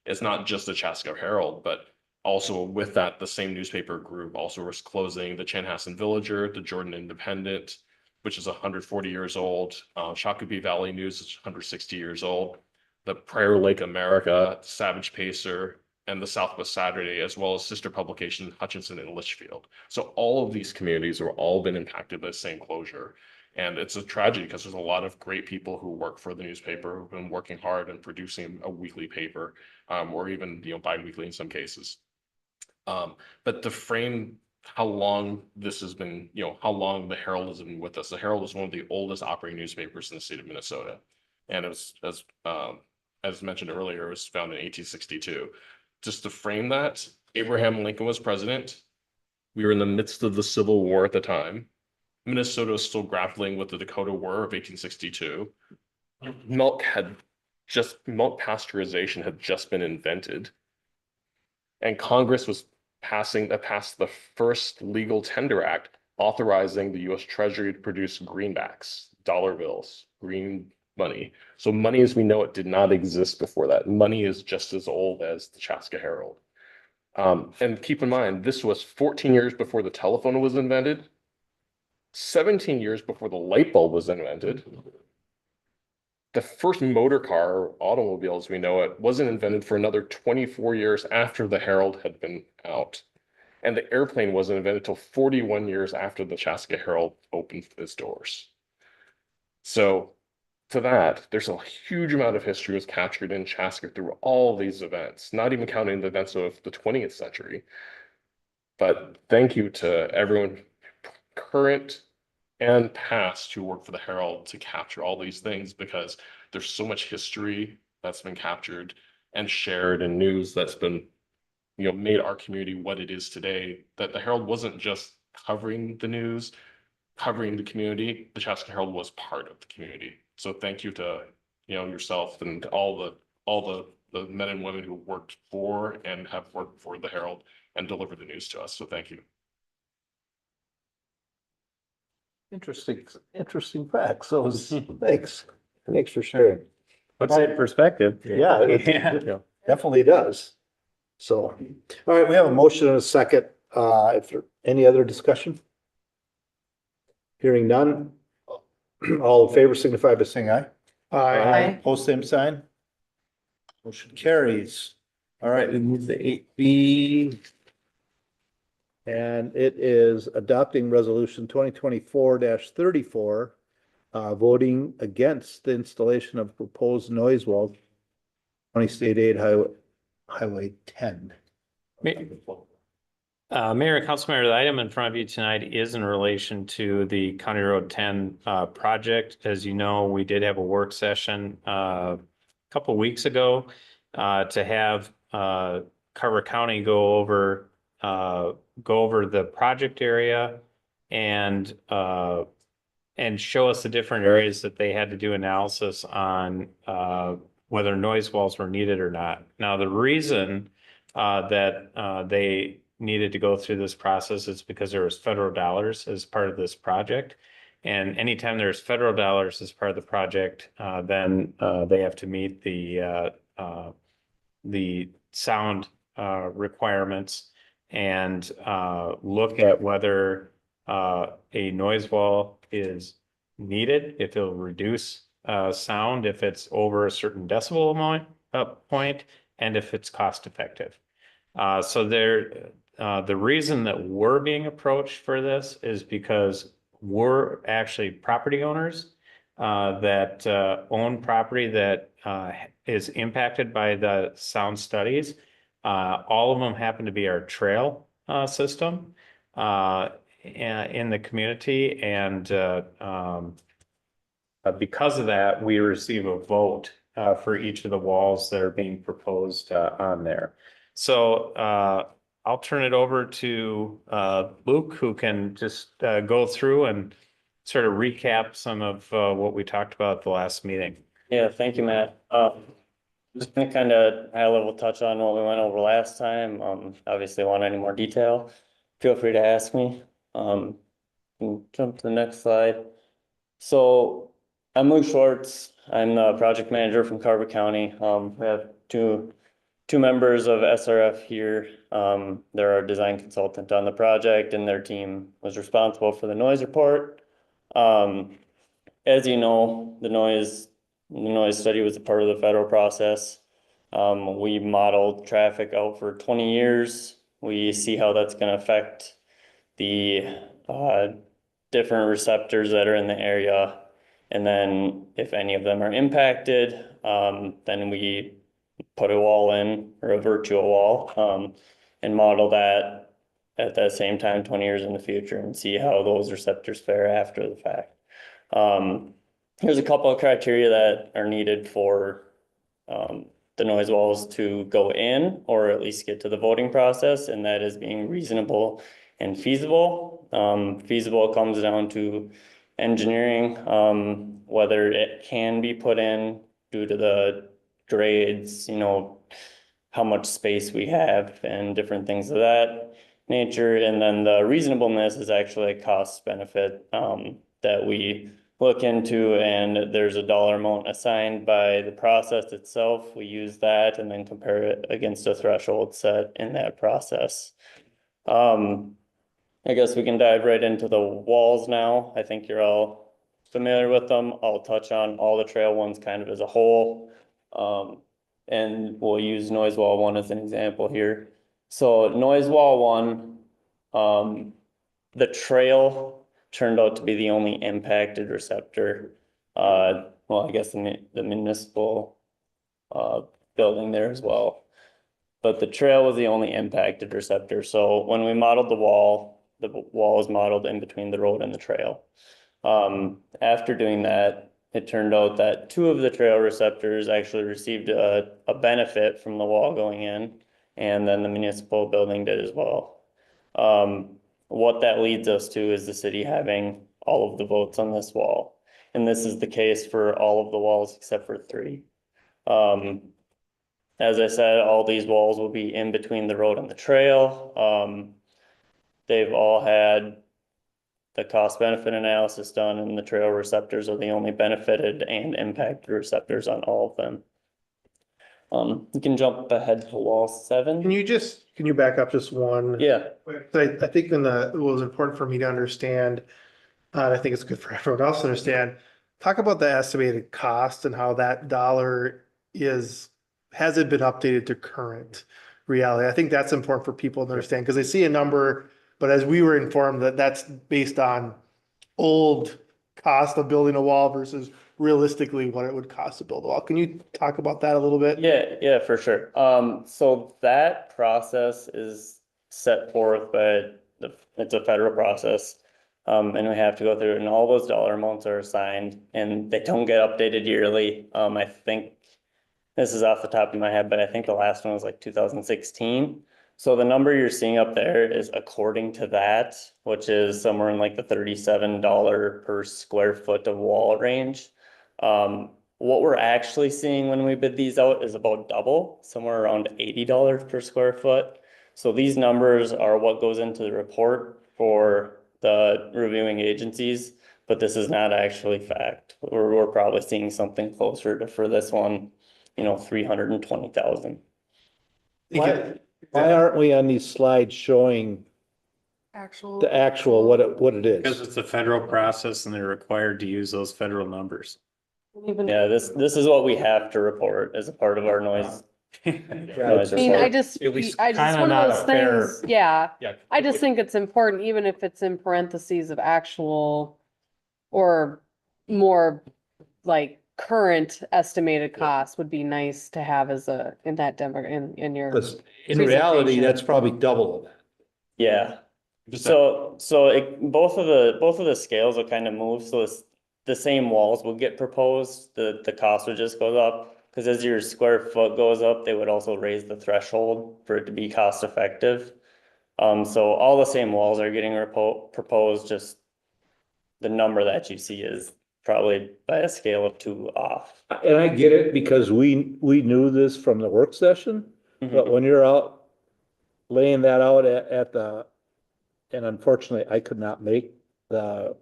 it's not just the Chaska Herald, but also with that, the same newspaper group also was closing the Chanhassen Villager, the Jordan Independent, which is 140 years old. Shakopee Valley News is 160 years old. The Prior Lake America, Savage Pacer, and the Southwest Saturday, as well as sister publication Hutchinson and Litchfield. So all of these communities have all been impacted by the same closure. And it's a tragedy because there's a lot of great people who work for the newspaper who've been working hard and producing a weekly paper, or even bi-weekly in some cases. But to frame how long this has been, how long the Herald has been with us. The Herald is one of the oldest operating newspapers in the state of Minnesota, and it was as mentioned earlier, it was founded in 1862. Just to frame that, Abraham Lincoln was president. We were in the midst of the Civil War at the time. Minnesota is still grappling with the Dakota War of 1862. Milk pasteurization had just been invented. And Congress was passed the first legal tender act authorizing the US Treasury to produce greenbacks, dollar bills, green money. So money as we know it did not exist before that. Money is just as old as the Chaska Herald. And keep in mind, this was 14 years before the telephone was invented. 17 years before the light bulb was invented. The first motor car, or automobile as we know it, wasn't invented for another 24 years after the Herald had been out. And the airplane wasn't invented until 41 years after the Chaska Herald opened its doors. So to that, there's a huge amount of history was captured in Chaska through all these events, not even counting the events of the 20th century. But thank you to everyone current and past who work for the Herald to capture all these things, because there's so much history that's been captured and shared and news that's been, made our community what it is today, that the Herald wasn't just covering the news, covering the community. The Chaska Herald was part of the community. So thank you to, yourself and all the men and women who worked for and have worked for the Herald and delivered the news to us. So thank you. Interesting facts. So thanks for sharing. Puts it in perspective. Yeah, it definitely does. So, all right, we have a motion and a second. If there any other discussion? Hearing none. All in favor signify by saying aye. Aye. Post same sign. Motion carries. All right, we move to 8B. And it is adopting resolution 2024-34, voting against the installation of proposed noise wall, County State Aid Highway 10. Mayor and Councilmember, the item in front of you tonight is in relation to the County Road 10 project. As you know, we did have a work session a couple weeks ago to have Carver County go over the project area and show us the different areas that they had to do analysis on whether noise walls were needed or not. Now, the reason that they needed to go through this process is because there was federal dollars as part of this project. And anytime there's federal dollars as part of the project, then they have to meet the sound requirements and look at whether a noise wall is needed, if it'll reduce sound, if it's over a certain decibel point, and if it's cost effective. So the reason that we're being approached for this is because we're actually property owners that own property that is impacted by the sound studies. All of them happen to be our trail system in the community, and because of that, we receive a vote for each of the walls that are being proposed on there. So I'll turn it over to Luke, who can just go through and sort of recap some of what we talked about at the last meeting. Yeah, thank you, Matt. Just gonna kind of high level touch on what we went over last time. Obviously want any more detail, feel free to ask me. Jump to the next slide. So I'm Luke Schwartz. I'm the project manager from Carver County. We have two members of SRF here. They're our design consultant on the project, and their team was responsible for the noise report. As you know, the noise study was a part of the federal process. We modeled traffic out for 20 years. We see how that's going to affect the different receptors that are in the area. And then if any of them are impacted, then we put a wall in, or a virtual wall, and model that at that same time 20 years in the future and see how those receptors fare after the fact. There's a couple of criteria that are needed for the noise walls to go in, or at least get to the voting process, and that is being reasonable and feasible. Feasible comes down to engineering, whether it can be put in due to the grades, how much space we have and different things of that nature. And then the reasonableness is actually a cost benefit that we look into, and there's a dollar amount assigned by the process itself. We use that and then compare it against a threshold set in that process. I guess we can dive right into the walls now. I think you're all familiar with them. I'll touch on all the trail ones kind of as a whole. And we'll use noise wall 1 as an example here. So noise wall 1, the trail turned out to be the only impacted receptor. Well, I guess the municipal building there as well. But the trail was the only impacted receptor. So when we modeled the wall is modeled in between the road and the trail. After doing that, it turned out that 2 of the trail receptors actually received a benefit from the wall going in, and then the municipal building did as well. What that leads us to is the city having all of the votes on this wall. And this is the case for all of the walls except for 3. As I said, all these walls will be in between the road and the trail. They've all had the cost benefit analysis done, and the trail receptors are the only benefited and impacted receptors on all of them. You can jump ahead to wall 7. Can you back up just one? Yeah. I think what was important for me to understand, and I think it's good for everyone else to understand, talk about the estimated cost and how that dollar has it been updated to current reality? I think that's important for people to understand, because they see a number, but as we were informed that that's based on old cost of building a wall versus realistically what it would cost to build a wall. Can you talk about that a little bit? Yeah, for sure. So that process is set forth, but it's a federal process. And we have to go through it, and all those dollar amounts are assigned, and they don't get updated yearly. I think this is off the top of my head, but I think the last one was like 2016. So the number you're seeing up there is according to that, which is somewhere in like the $37 per square foot of wall range. What we're actually seeing when we bid these out is about double, somewhere around $80 per square foot. So these numbers are what goes into the report for the reviewing agencies, but this is not actually fact. We're probably seeing something closer to, for this one, 320,000. Why aren't we on these slides showing the actual, what it Because is? it's a federal process and they're required to use those federal numbers. Yeah, this is what we have to report as a part of our noise noise I mean, I report. just, At least I just, kinda one not of those a fair- things, yeah. Yeah. I just think it's important, even if it's in parentheses of actual or more like current estimated cost would be nice to have as a, in that demo, in your. Because in reality, Presentation. that's probably double of that. Yeah, Just so both of the scales will kind of move, so the same walls will get proposed, the cost would just go up. Cause as your square foot goes up, they would also raise the threshold for it to be cost effective. So all the same walls are getting proposed, just the number that you see is probably by a scale of 2 off. And I get it because we knew this from the work session, but when you're out laying that out at the, and unfortunately, I could not make the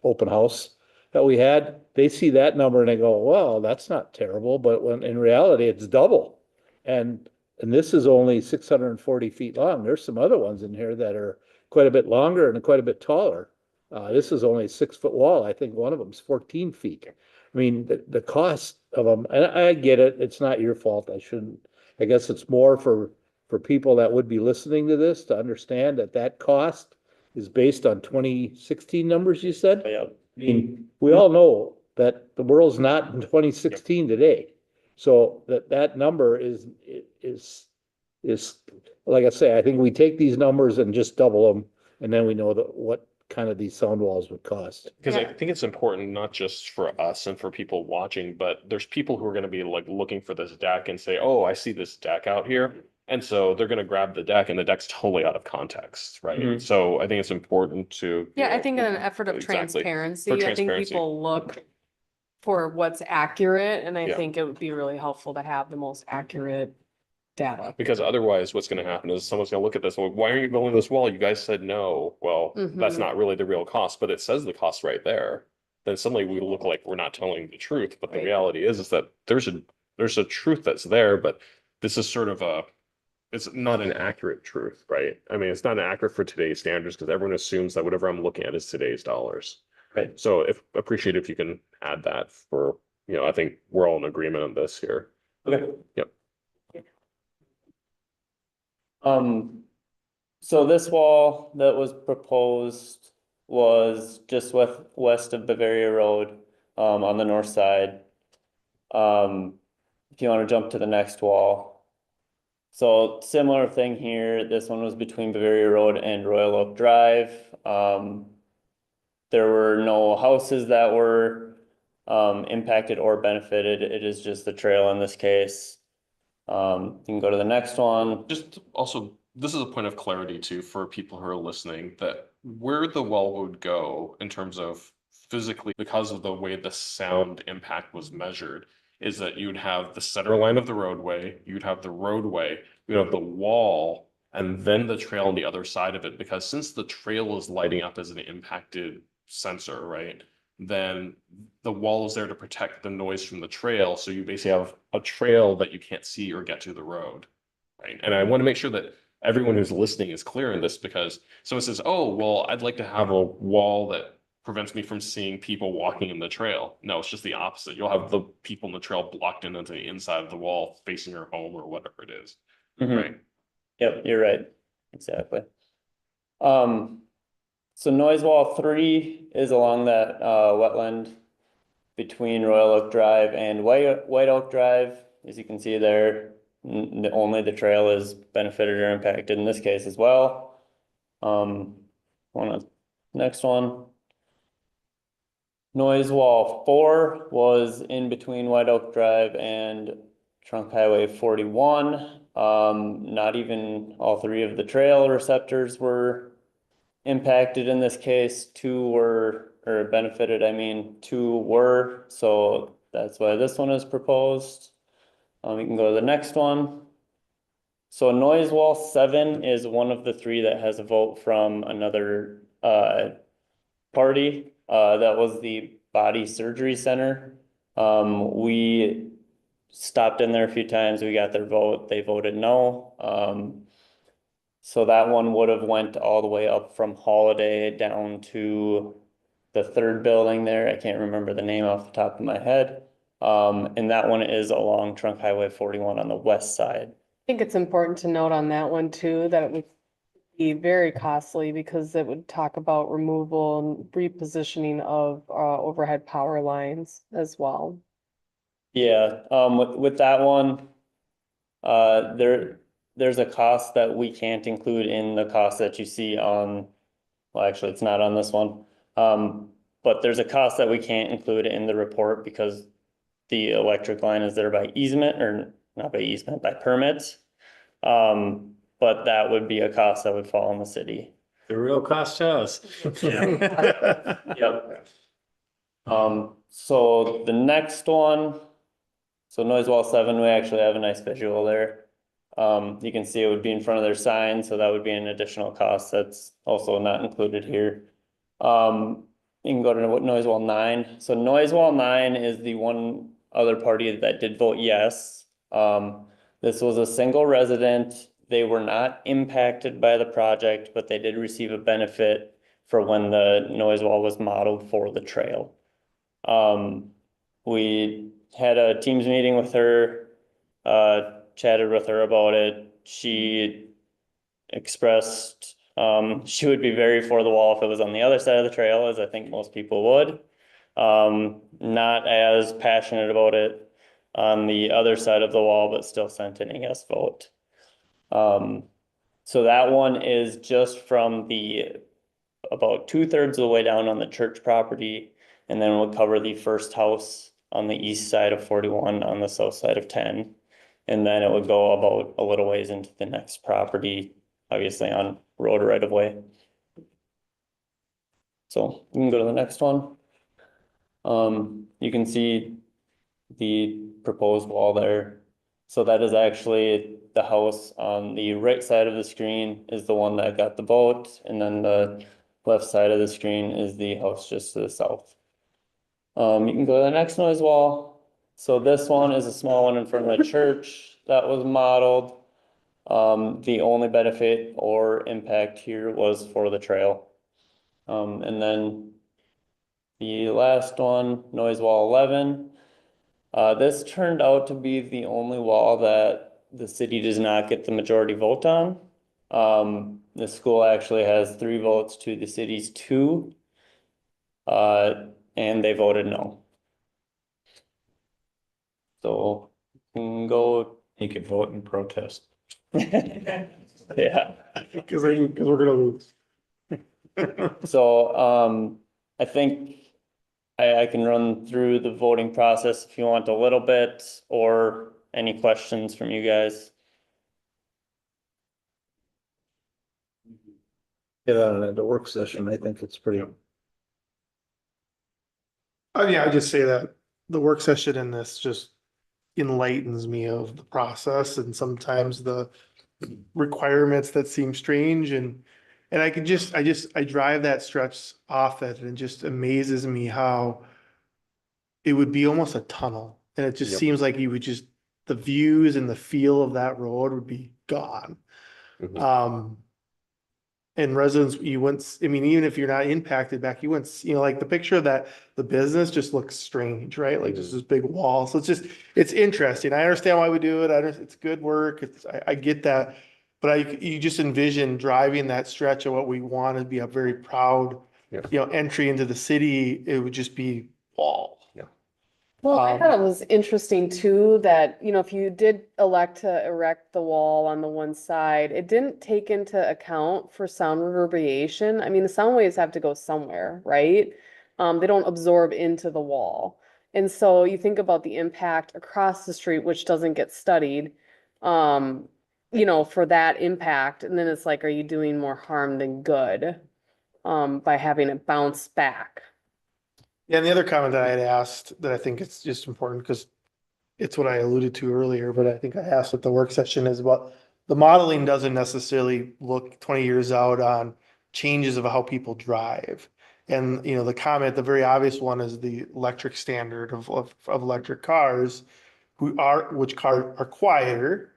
open house that we had, they see that number and they go, well, that's not terrible, but when in reality, it's double. And this is only 640 feet long. There's some other ones in here that are quite a bit longer and quite a bit taller. This is only a 6 foot wall. I think one of them's 14 feet. I mean, the cost of them, and I get it, it's not your fault. I guess it's more for people that would be listening to this to understand that cost is based on 2016 numbers, you said? Yeah, I mean, we all know that the world's not in 2016 today. So that number is, like I say, I think we take these numbers and just double them, and then we know what kind of these sound walls would cost. Because I think it's important not just for us and for people watching, but there's people who are gonna be like looking for this deck and say, oh, I see this deck out here. And so they're gonna grab the deck and the deck's totally out of context, right? Mhm. So I think it's important to. you Yeah, I know, think in an effort of exactly. transparency, For I think transparency. people look for what's accurate, and I Yeah. think it would be really helpful to have the most accurate data. Because otherwise, what's gonna happen is someone's gonna look at this, well, why aren't you building this wall? You guys said no. Well, that's Mhm. not really the real cost, but it says the cost right there. Then suddenly we look like we're not telling the truth, but the Right. reality is that there's a truth that's there, but this is sort of it's not an accurate truth, right? I mean, it's not accurate for today's standards because everyone assumes that whatever I'm looking at is today's dollars. Right. So appreciate if you can add that for, I think we're all in agreement on this here. okay. Yep. So this wall that was proposed was just west of Bavaria Road, on the north side. If you want to jump to the next wall. So similar thing here, this one was between Bavaria Road and Royal Oak Drive. There were no houses that were impacted or benefited. It is just the trail in this case. You can go to the next one. Just also, this is a point of clarity too for people who are listening, that where the wall would go in terms of physically, because of the way the sound impact was measured, is that you'd have the center line of the roadway, you'd have the roadway, you'd have the wall, and then the trail on the other side of it. Because since the trail is lighting up as an impacted sensor, right? Then the wall is there to protect the noise from the trail. So you basically have a trail that you can't see or get to the road, right? And I want to make sure that everyone who's listening is clear in this, because someone says, oh, well, I'd like to have a wall that prevents me from seeing people walking in the trail. No, it's just the opposite. You'll have the people in the trail blocked in onto the inside of the wall facing your home or whatever it is, Mhm. right? Yep, you're right. Exactly. So noise wall 3 is along that wetland between Royal Oak Drive and White Oak Drive. As you can see there, only the trail is benefited or impacted in this case as well. Next one. Noise wall 4 was in between White Oak Drive and Trunk Highway 41. Not even all 3 of the trail receptors were impacted in this case. 2 were, or benefited, I mean, 2 were, so that's why this one is proposed. You can go to the next one. So noise wall 7 is one of the 3 that has a vote from another party. That was the Body Surgery Center. We stopped in there a few times. We got their vote. They voted no. So that one would have went all the way up from Holiday down to the 3rd building there. I can't remember the name off the top of my head. And that one is along Trunk Highway 41 on the west side. I think it's important to note on that one too, that it would be very costly because it would talk about removal and repositioning of overhead power lines as well. Yeah, with that one, there's a cost that we can't include in the cost that you see on, well, actually, it's not on this one. But there's a cost that we can't include in the report because the electric line is there by easement, or not by easement, by permit. But that would be a cost that would fall on the city. The real cost to us. Yep. So the next one, so noise wall 7, we actually have a nice visual there. You can see it would be in front of their sign, so that would be an additional cost that's also not included here. You can go to noise wall 9. So noise wall 9 is the one other party that did vote yes. This was a single resident. They were not impacted by the project, but they did receive a benefit for when the noise wall was modeled for the trail. We had a Teams meeting with her, chatted with her about it. She expressed she would be very for the wall if it was on the other side of the trail, as I think most people would. Not as passionate about it on the other side of the wall, but still sent in a yes vote. So that one is just from the about 2/3 of the way down on the church property, and then we'll cover the first house on the east side of 41 on the south side of 10. And then it would go about a little ways into the next property, obviously on road right of way. So you can go to the next one. You can see the proposed wall there. So that is actually the house on the right side of the screen is the one that got the vote, and then the left side of the screen is the house just to the south. You can go to the next noise wall. So this one is a small one in front of the church that was modeled. The only benefit or impact here was for the trail. And then the last one, noise wall 11. This turned out to be the only wall that the city does not get the majority vote on. The school actually has 3 votes to the city's 2. And they voted no. So you can go. You could vote and protest. Yeah. Because we're gonna lose. So, I think I can run through the voting process if you want a little bit, or any questions from you guys. Get on at the work session. I think it's pretty. Yeah, I just say that the work session in this just enlightens me of the process and sometimes the requirements that seem strange, and I drive that stretch off it, and it just amazes me how it would be almost a tunnel, and it just seems like you would just, the views and the feel of that road would be gone. And residents, you wouldn't, I mean, even if you're not impacted back, you wouldn't, like the picture of that, the business just looks strange, right? Like just this big wall. So it's interesting. I understand why we do it. It's good work. I get that. But you just envision driving that stretch of what we want to be a very proud, entry into the city. It would just be wall. Well, I thought it was interesting too, that, if you did elect to erect the wall on the one side, it didn't take into account for sound reverberation. I mean, the sound waves have to go somewhere, right? They don't absorb into the wall. And so you think about the impact across the street, which doesn't get studied, for that impact. And then it's like, are you doing more harm than good, by having it bounce back? Yeah, and the other comment that I had asked that I think it's just important because it's what I alluded to earlier, but I think I asked at the work session is about the modeling doesn't necessarily look 20 years out on changes of how people drive. And, the comment, the very obvious one is the electric standard of electric cars which cars are quieter,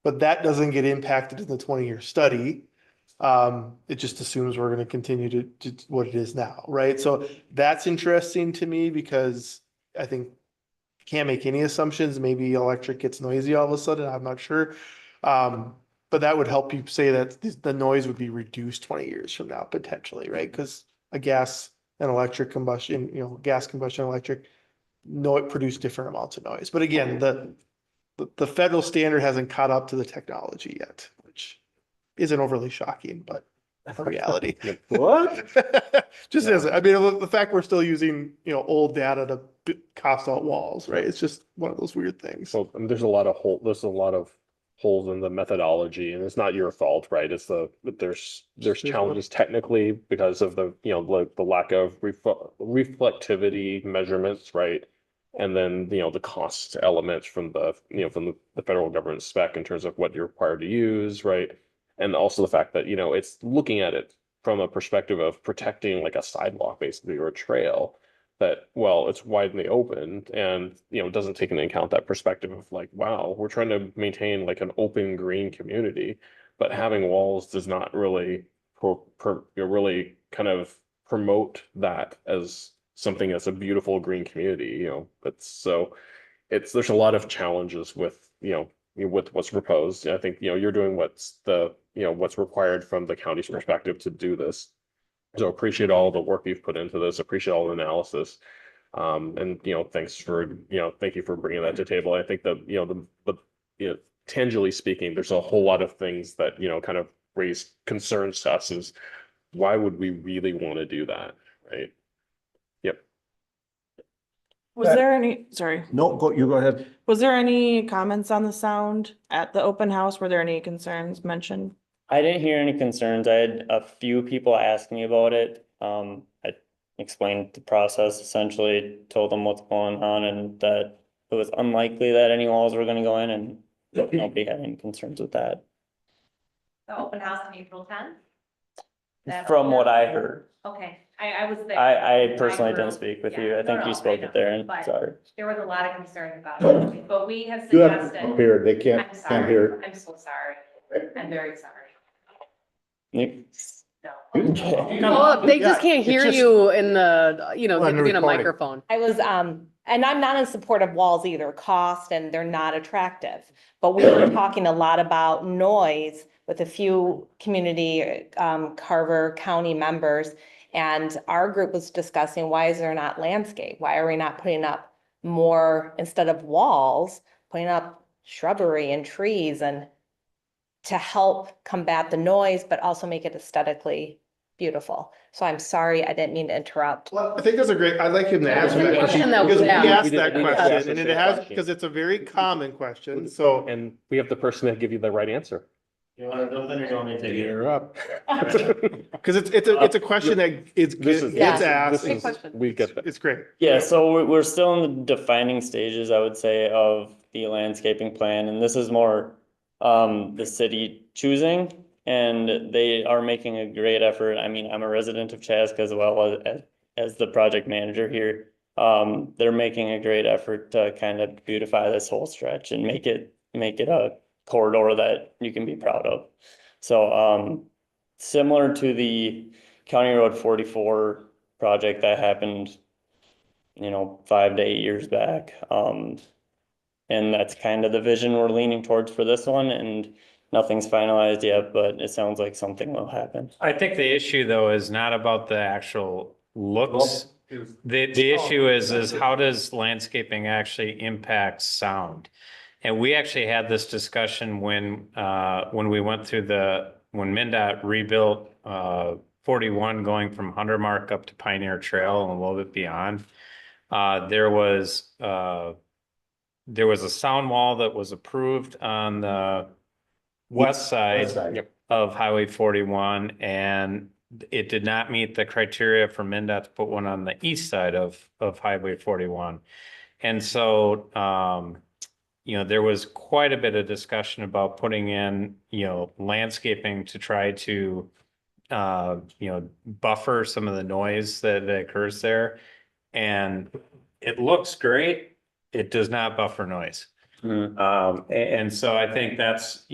but that doesn't get impacted in the 20-year study. It just assumes we're going to continue to what it is now, right? So that's interesting to me because I think can't make any assumptions. Maybe electric gets noisy all of a sudden. I'm not sure. But that would help you say that the noise would be reduced 20 years from now, potentially, right? Because a gas and electric combustion, gas combustion electric, no, it produce different amounts of noise. But again, the federal standard hasn't caught up to the technology yet, which isn't overly shocking, but a reality. What? Just isn't. I mean, the fact we're still using, old data to cost out walls, right? It's just one of those weird things. So there's a lot of holes in the methodology, and it's not your fault, right? There's challenges technically because of the lack of reflectivity measurements, right? And then the cost elements from the federal government spec in terms of what you're required to use, right? And also the fact that it's looking at it from a perspective of protecting like a sidewalk basically, or a trail, that, well, it's wide in the open, and doesn't take into account that perspective of like, wow, we're trying to maintain like an open green community, but having walls does not really really kind of promote that as something that's a beautiful green community. There's a lot of challenges with with what's proposed. I think you're doing what's required from the county's perspective to do this. So appreciate all the work you've put into this, appreciate all the analysis. And thank you for bringing that to table. I think that tangibly speaking, there's a whole lot of things that kind of raise concerns to us, is why would we really want to do that, right? Yep. Was there any, sorry, No, you go ahead. was there any comments on the sound at the open house? Were there any concerns mentioned? I didn't hear any concerns. I had a few people ask me about it. I explained the process, essentially told them what's going on and that it was unlikely that any walls were gonna go in, and nobody had any concerns with that. The open house on April 10th? From what I heard. Okay, I was there. I personally didn't speak with you. I think you spoke it there, and sorry. There was a lot of concern about it, but we have You have to suggested. come here, they I'm can't sorry, hear. I'm so sorry. I'm very sorry. You- No. Well, they just Yeah, can't it's hear just- you in the, Well, in the in a recording. microphone. I was, and I'm not in support of walls either, cost, and they're not attractive. But we were talking a lot about noise with a few community, Carver County members. And our group was discussing, why is there not landscape? Why are we not putting up more, instead of walls, putting up shrubbery and trees and to help combat the noise, but also make it aesthetically beautiful. So I'm sorry, I didn't mean to interrupt. Well, I think that's I'd like him to Yeah, answer it's a that question, question that because we was asked. asked We did- that we did ask question, the and it same has, question. because it's a very common question, so. And we have the person that give you the right answer. You want to know, or you want me to take it? You're up. Because it's a question that This gets is, asked. Great question. we get that. It's great. Yeah, so we're still in the defining stages, I would say, of the landscaping plan, and this is more the city choosing, and they are making a great effort. I mean, I'm a resident of Chaska as well as the project manager here. They're making a great effort to kind of beautify this whole stretch and make it a corridor that you can be proud of. So similar to the County Road 44 project that happened 5 to 8 years back. And that's kind of the vision we're leaning towards for this one, and nothing's finalized yet, but it sounds like something will happen. I think the issue though is not about the actual looks. The issue is how does landscaping actually impact sound? And we actually had this discussion when we went through when MnDOT rebuilt 41 going from Hunter Mark up to Pioneer Trail and a little bit beyond. There was a sound wall that was approved on the west side of Highway 41, and it did not meet the criteria for MnDOT to put one on the east side of Highway 41. And so, there was quite a bit of discussion about putting in, landscaping to try to, buffer some of the noise that occurs there. And it looks great. It does not buffer noise. And so I think that's,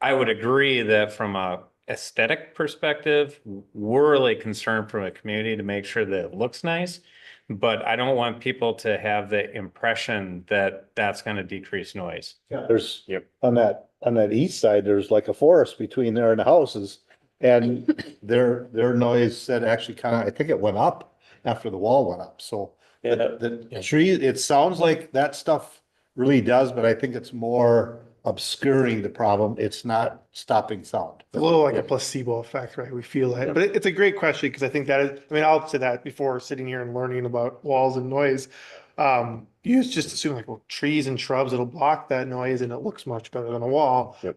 I would agree that from a aesthetic perspective, we're really concerned from a community to make sure that it looks nice. But I don't want people to have the impression that that's gonna decrease noise. There's, Yep. on that east side, there's like a forest between there and the houses. And their noise said actually kind of, I think it went up after the wall went up, so. Yeah. The tree, it sounds like that stuff really does, but I think it's more obscuring the problem. It's not stopping sound. A little like a placebo effect, right? We feel it, but it's a great question because I think that is, I mean, I'll say that before sitting here and learning about walls and noise. You just assume like, well, trees and shrubs, it'll block that noise and it looks much better than a wall. Yep.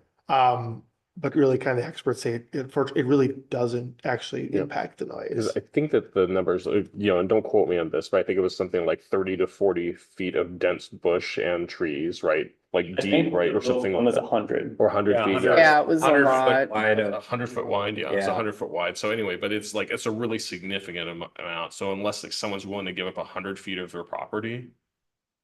But really kind of experts say it really doesn't actually Yep. impact the Because noise. I think that the numbers, you know, and don't quote me on this, but I think it was something like 30 to 40 feet of dense bush and trees, right? Like I deep, think right, or something one like was that, 100. or 100 feet. Yeah, it was a 100 lot. foot wide of 100 foot wide, yeah, it's Yeah. 100 foot wide. So anyway, but it's like, it's a really significant amount. So unless like someone's willing to give up 100 feet of their property,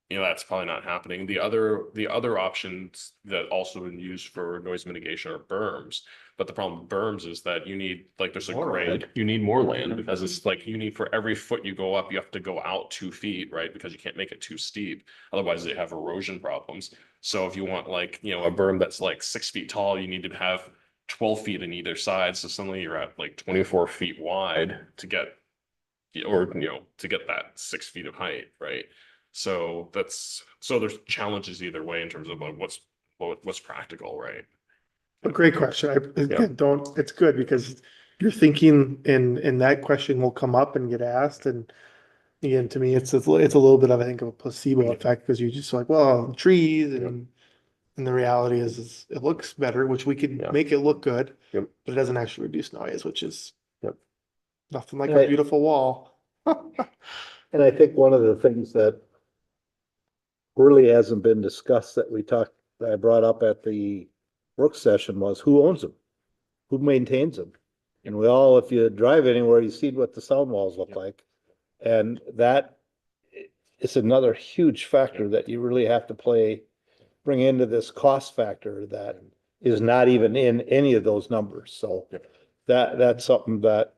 you know, that's probably not happening. The other options that also been used for noise mitigation are berms. But the problem with berms is that you need, like, there's a grade, you need more land because it's like you need, for every foot you go up, you have to go out 2 feet, right? Because you can't make it too steep. Otherwise they have erosion problems. So if you want like, you know, a berm that's like 6 feet tall, you need to have 12 feet on either side. So suddenly you're at like 24 feet wide to get, or, you know, to get that 6 feet of height, right? So there's challenges either way in terms of like what's practical, right? A great question. Again, it's good because you're thinking and that question will come up and get asked. And again, to me, it's a little bit of, I think, of a placebo effect because you just like, well, trees and the reality is it looks better, which we could Yeah. make it look good, Yep. but it doesn't actually reduce noise, which is Yep. nothing like Right. a beautiful wall. And I think one of the things that really hasn't been discussed that I brought up at the work session was who owns them? Who maintains them? And we all, if you drive anywhere, you see what the sound walls look like. And that is another huge factor that you really have to bring into this cost factor that is not even in any of those numbers. So that's something that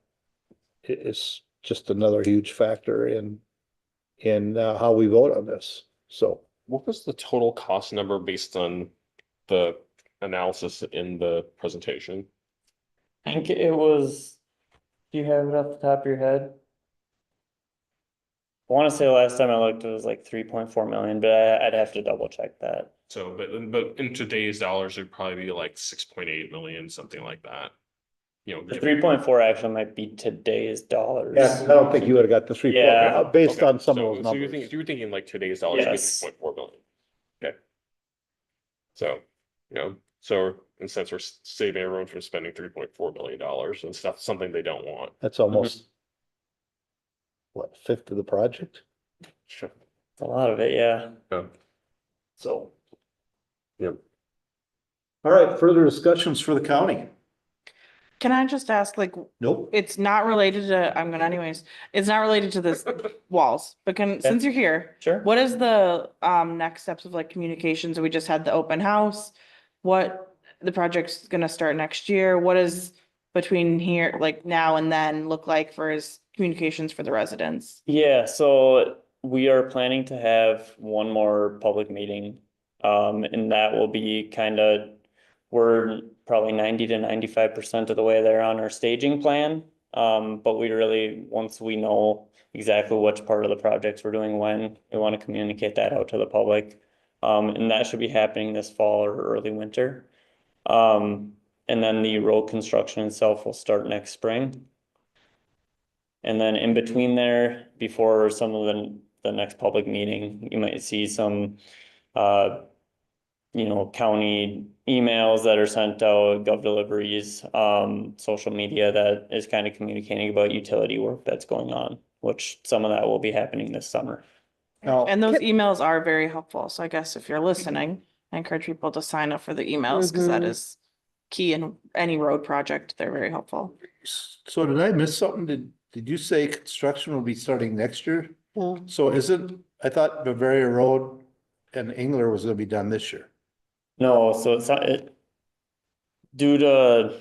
is just another huge factor in how we vote on this. So What was the total cost number based on the analysis in the presentation? I think it was, do you have it off the top of your head? I want to say the last time I looked, it was like 3.4 million, but I'd have to double check that. So, but in today's dollars, it'd probably be like 6.8 million, something like that. You know, The 3.4 actually might be today's dollars. yeah, I don't think you would have got the 3 Yeah. based Okay, on some so- of those So numbers. you're thinking like today's dollars, Yes. 3.4 million. Okay. So, you know, so in a sense, we're saving everyone from spending $3.4 million and stuff, something they don't want. That's almost what, fifth of the project? Sure. A lot of it, yeah. Yeah. So. Yep. All right, further discussions for the county? Can I just ask, like, Nope. it's not related to, I'm gonna anyways, it's not related to this walls, but since you're here, Sure. what is the next steps of like communications? We just had the open house. What the project's gonna start next year? What is between here, like now and then look like for his communications for the residents? Yeah, so we are planning to have one more public meeting. And that will be we're probably 90 to 95% of the way there on our staging plan. But we really, once we know exactly which part of the projects we're doing when, we want to communicate that out to the public. And that should be happening this fall or early winter. And then the road construction itself will start next spring. And then in between there, before some of the next public meeting, you might see some county emails that are sent out, gov deliveries, social media that is kind of communicating about utility work that's going on, which some of that will be happening this summer. Now, And those emails are very helpful. So I guess if you're listening, I encourage people to sign up for the emails because that is key in any road project. They're very helpful. so did I miss something? Did you say construction will be starting next year? Yeah. So I thought Bavaria Road and Engler was gonna be done this year. No, so it's not, due to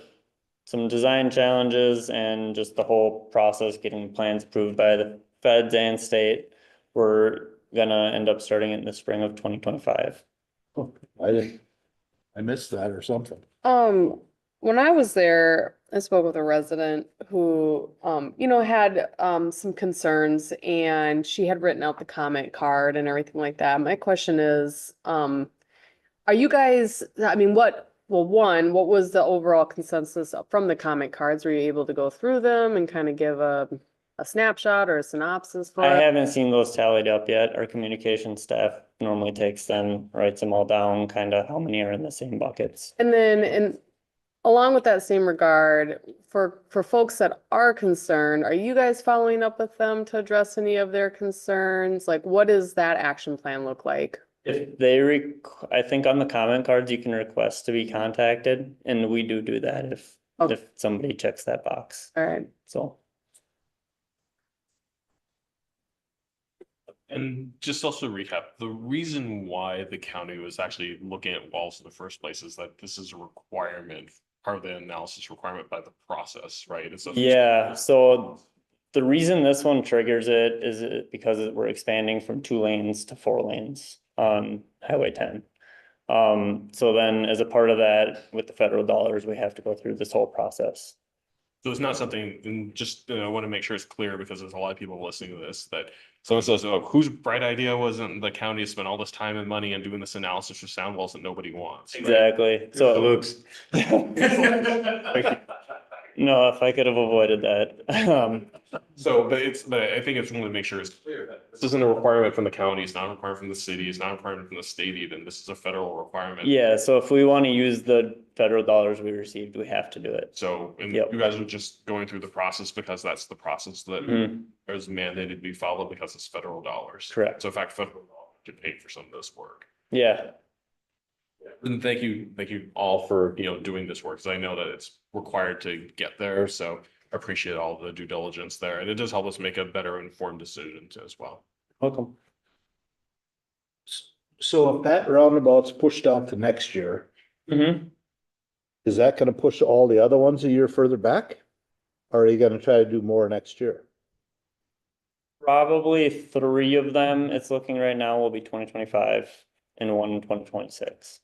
some design challenges and just the whole process getting plans approved by the feds and state. We're gonna end up starting it in the spring of 2025. I missed that or something. When I was there, I spoke with a resident who, had, some concerns and she had written out the comment card and everything like that. My question is, are you guys, what was the overall consensus from the comment cards? Were you able to go through them and kind of give a snapshot or a synopsis for I it? haven't seen those tallied up yet. Our communication staff normally takes them, writes them all down, kind of how many are in the same buckets. And then, and along with that same regard, for folks that are concerned, are you guys following up with them to address any of their concerns? Like, what does that action plan look like? If they I think on the comment cards, you can request to be contacted, and we do that if somebody checks that box. All right. So. And just also to recap, the reason why the county was actually looking at walls in the first place is that this is a requirement, part of the analysis requirement by the process, right? Yeah, so the reason this one triggers it is because we're expanding from 2 lanes to 4 lanes on Highway 10. So then as a part of that, with the federal dollars, we have to go through this whole process. So it's not something, and just, I want to make sure it's clear because there's a lot of people listening to this that someone says, oh, whose bright idea wasn't the county to spend all this time and money and doing this analysis for sound walls that nobody wants? Right? Exactly. So Luke's. no, if I could have avoided that. But I think it's want to make sure it's clear that this isn't a requirement from the county, it's not a requirement from the city, it's not a requirement from the state even, this is a federal requirement. Yeah, so if we want to use the federal dollars we received, we have to do it. So, and Yep. you guys are just going through the process because that's the process that Mhm. is mandated to be followed because it's federal dollars. Correct. So in fact, federal dollars get paid for some of this work. Yeah, And thank you all for, doing this work, because I know that it's required to get there, so I appreciate all the due diligence there, and it does help us make a better informed decision too as well. welcome. So if that roundabout's pushed out to next year, Mm-hmm. is that gonna push all the other ones a year further back? Or are you gonna try to do more next year? Probably 3 of them, it's looking right now, will be 2025 and 1 in 2026.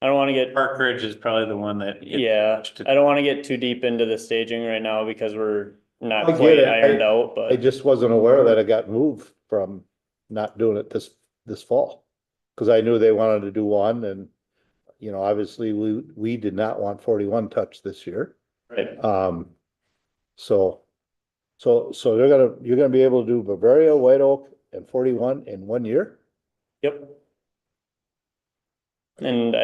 I don't want to get, Park Ridge is probably the one that. yeah, I don't want to get too deep into the staging right now because we're not I get quite it. ironed out, I but just wasn't aware that it got moved from not doing it this fall. Cause I knew they wanted to do one and, obviously we did not want 41 touched this year. right. So you're gonna be able to do Bavaria, White Oak and 41 in 1 year? Yep. And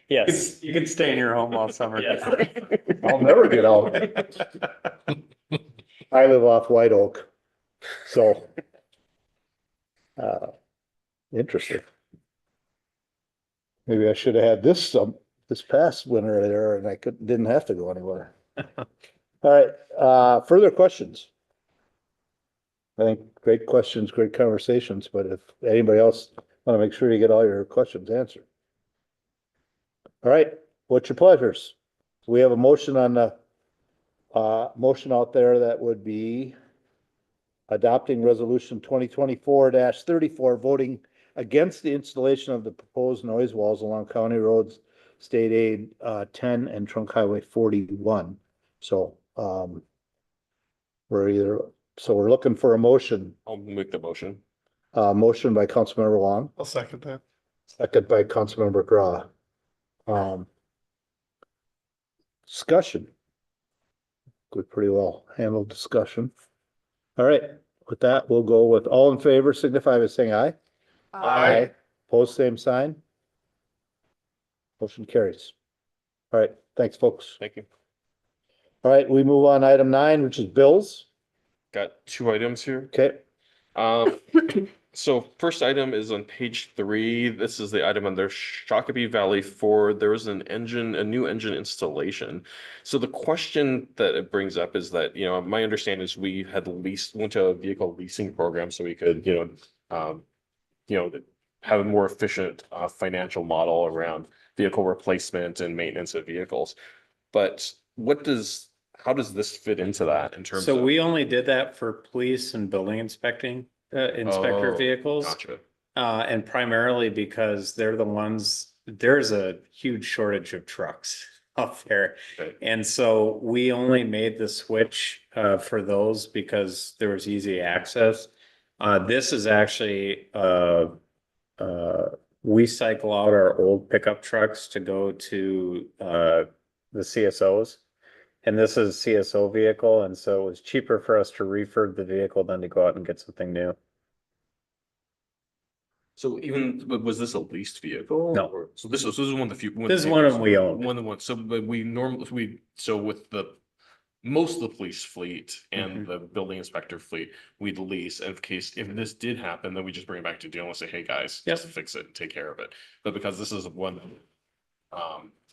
yes, You can stay in your home all summer. yes. I'll never get out. I live off White Oak, so. Interesting. Maybe I should have had this past winter there and I didn't have to go anywhere. All right, further questions? I think great questions, great conversations, but if anybody else want to make sure you get all your questions answered. All right, what's your pleasures? We have a motion on the motion out there that would be adopting resolution 2024-34, voting against the installation of the proposed noise walls along county roads, state aid 10 and trunk highway 41. So we're looking for a motion. I'll make the motion. Motion by Councilmember Long, I'll second that. second by Councilmember Grau. Discussion. Good, pretty well handled discussion. All right, with that, we'll go with all in favor, signify by saying aye. Aye. Pose same sign. Motion carries. All right, thanks, folks. Thank you. All right, we move on to item 9, which is bills. Got 2 items here. Okay, So first item is on page 3. This is the item under Shakopee Valley Ford. There was a new engine installation. So the question that it brings up is that, my understanding is we had went to a vehicle leasing program so we could, have a more efficient financial model around vehicle replacement and maintenance of vehicles. But how does this fit into that in terms of? So we only did that for police and building inspector Oh, vehicles. Gotcha. And primarily because they're the ones, there's a huge shortage of trucks up there. Okay. And so we only made the switch for those because there was easy access. This is actually we cycle out our old pickup trucks to go to the CSOs. And this is a CSO vehicle, and so it was cheaper for us to refurb the vehicle than to go out and get something new. So even, but was this a leased vehicle? No. Or- So this is one of the few. This is one of them we own. One of the ones, so but we normally, so with most of the police fleet and Mm-hmm. the building inspector fleet, we'd lease. And if this did happen, then we just bring it back to deal and say, hey, guys, Yep. just fix it and take care of it. But because this is one,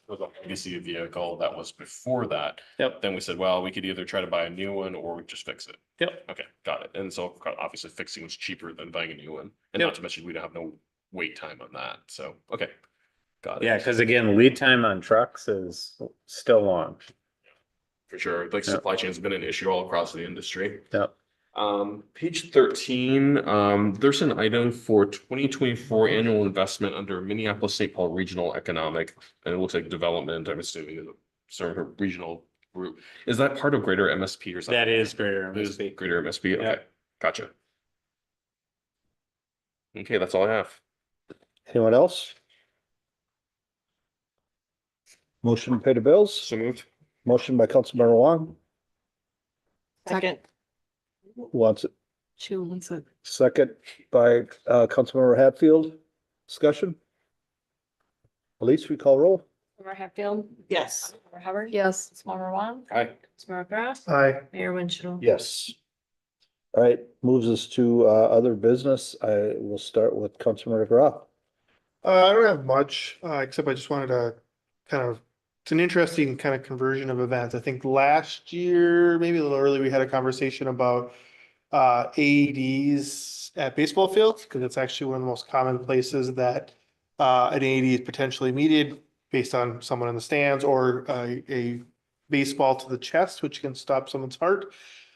was a legacy vehicle that was before that. Yep. Then we said, well, we could either try to buy a new one or we just fix it. Yep. Okay, got it. And so obviously fixing was cheaper than buying a new one. And Yep. not to mention, we'd have no wait time on that. So, okay. Got it. Yeah, because again, lead time on trucks is still long. For sure. Like Yep. supply chain's been an issue all across the industry. Yep. Page 13, there's an item for 2024 annual investment under Minneapolis-St. Paul Regional Economic, and it looks like development, I'm assuming, is a sort of regional group. Is that part of greater MSP or something? That is greater It is MSP. greater MSP, okay, Yeah. gotcha. Okay, that's all I have. Anyone else? Motion to pay the bills, So moved. motion by Councilmember Wong, Second. who wants it, She wants it. second by Councilmember Hatfield, discussion? Elise, we call roll? Member Hatfield, Yes. Member Hubbard. Yes. Councilmember Wong, Aye. Councilmember Kraft, Aye. Mayor Winchell. Yes. All right, moves us to other business. I will start with Councilmember Graf. I don't have much, except I just wanted to kind of, it's an interesting kind of conversion of events. I think last year, maybe a little early, we had a conversation about AEDs at baseball fields, because it's actually one of the most common places that an AED is potentially needed based on someone in the stands or a baseball to the chest, which can stop someone's heart.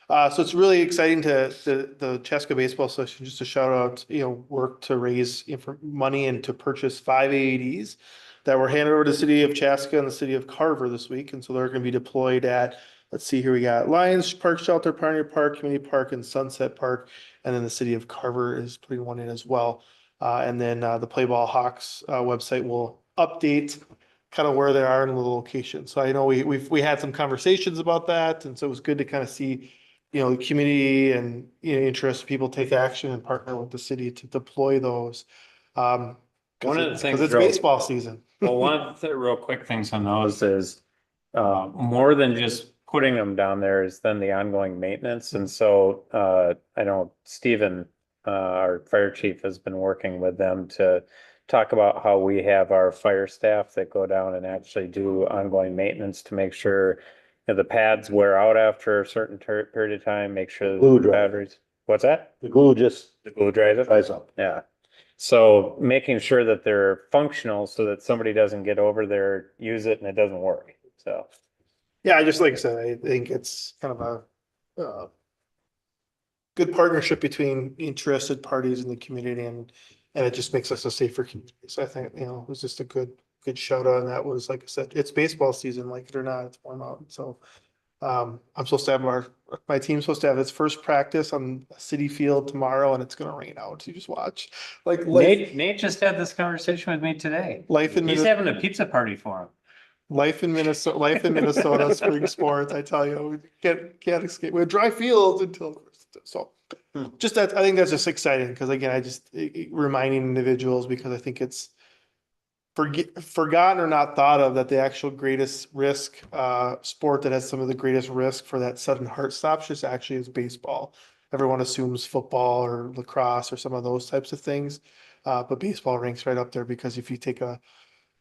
So it's really exciting to the Chaska Baseball Association, just to shout out, work to raise money and to purchase 5 AEDs that were handed over to the city of Chaska and the city of Carver this week. And so they're going to be deployed at, let's see, here we got Lions Park Shelter, Pioneer Park, Community Park, and Sunset Park. And then the city of Carver is putting one in as well. And then the Play Ball Hawks website will update kind of where they are in the location. So I know we had some conversations about that. And so it was good to kind of see, the community and interested people take action and partner with the city to deploy those. One of the things, because it's real- baseball season. Well, one of the real quick things on those is more than just putting them down there is then the ongoing maintenance. And so I know Stephen, our fire chief, has been working with them to talk about how we have our fire staff that go down and actually do ongoing maintenance to make sure the pads wear out after a certain period of time, make sure Glue the dry. batteries. What's that? The glue just The glue dries it? dries up. Yeah. So making sure that they're functional so that somebody doesn't get over there, use it and it doesn't work. So. Yeah, just like I said, I think it's kind of a good partnership between interested parties in the community, and it just makes us a safer community. So I think, it was just a good shout out. And that was, like I said, it's baseball season, like it or not, it's warm out. So I'm supposed to have my team's supposed to have its first practice on a city field tomorrow, and it's gonna rain out. You just watch. Like Nate just had this conversation with me today. life in He's Minnesota. having a pizza party for him. Life in Minnesota, spring sports, I tell you, can't escape. We have dry fields until, so. Just that, I think that's just exciting, because again, reminding individuals, because I think it's forgotten or not thought of that the actual greatest risk, sport that has some of the greatest risk for that sudden heart stops just actually is baseball. Everyone assumes football or lacrosse or some of those types of things. But baseball ranks right up there, because if you take a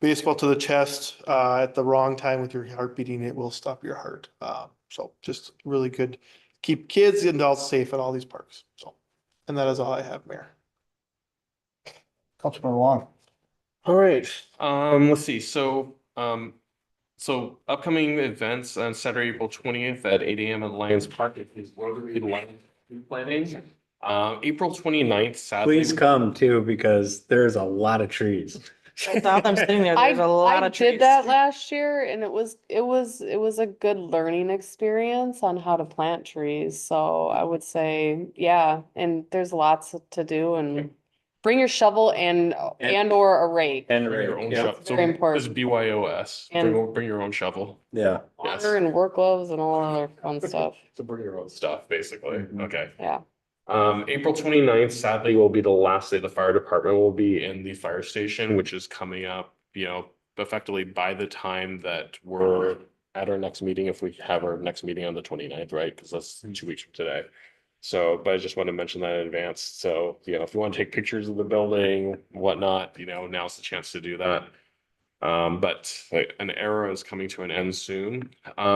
baseball to the chest at the wrong time with your heart beating, it will stop your heart. So just really good. Keep kids and adults safe at all these parks. So, and that is all I have, Mayor. Councilmember Wong. All right, let's see, so, So upcoming events on Saturday, April 20th at 8 a.m. at Lions Park is Rotary Lions Tree Planting. April 29th, sadly. Please come too, because there's a lot of trees. I saw them sitting there. There's a lot I of trees. did that last year and it was a good learning experience on how to plant trees. So I would say, yeah, and there's lots to do and bring your shovel and or a rake. And Bring your own yeah. shovel. So Very it's important. BYOS. And- Bring your own shovel. Yeah. Yes. Water and work gloves and all other fun stuff. So bring your own stuff, basically. Mhm. Okay. Yeah. April 29th, sadly, will be the last day the fire department will be in the fire station, which is coming up, effectively by the time that we're at our next meeting, if we have our next meeting on the 29th, right? Because that's 2 weeks from today. So, but I just want to mention that in advance. So, if you want to take pictures of the building, whatnot, now's the chance to do that. But an era is coming to an end soon.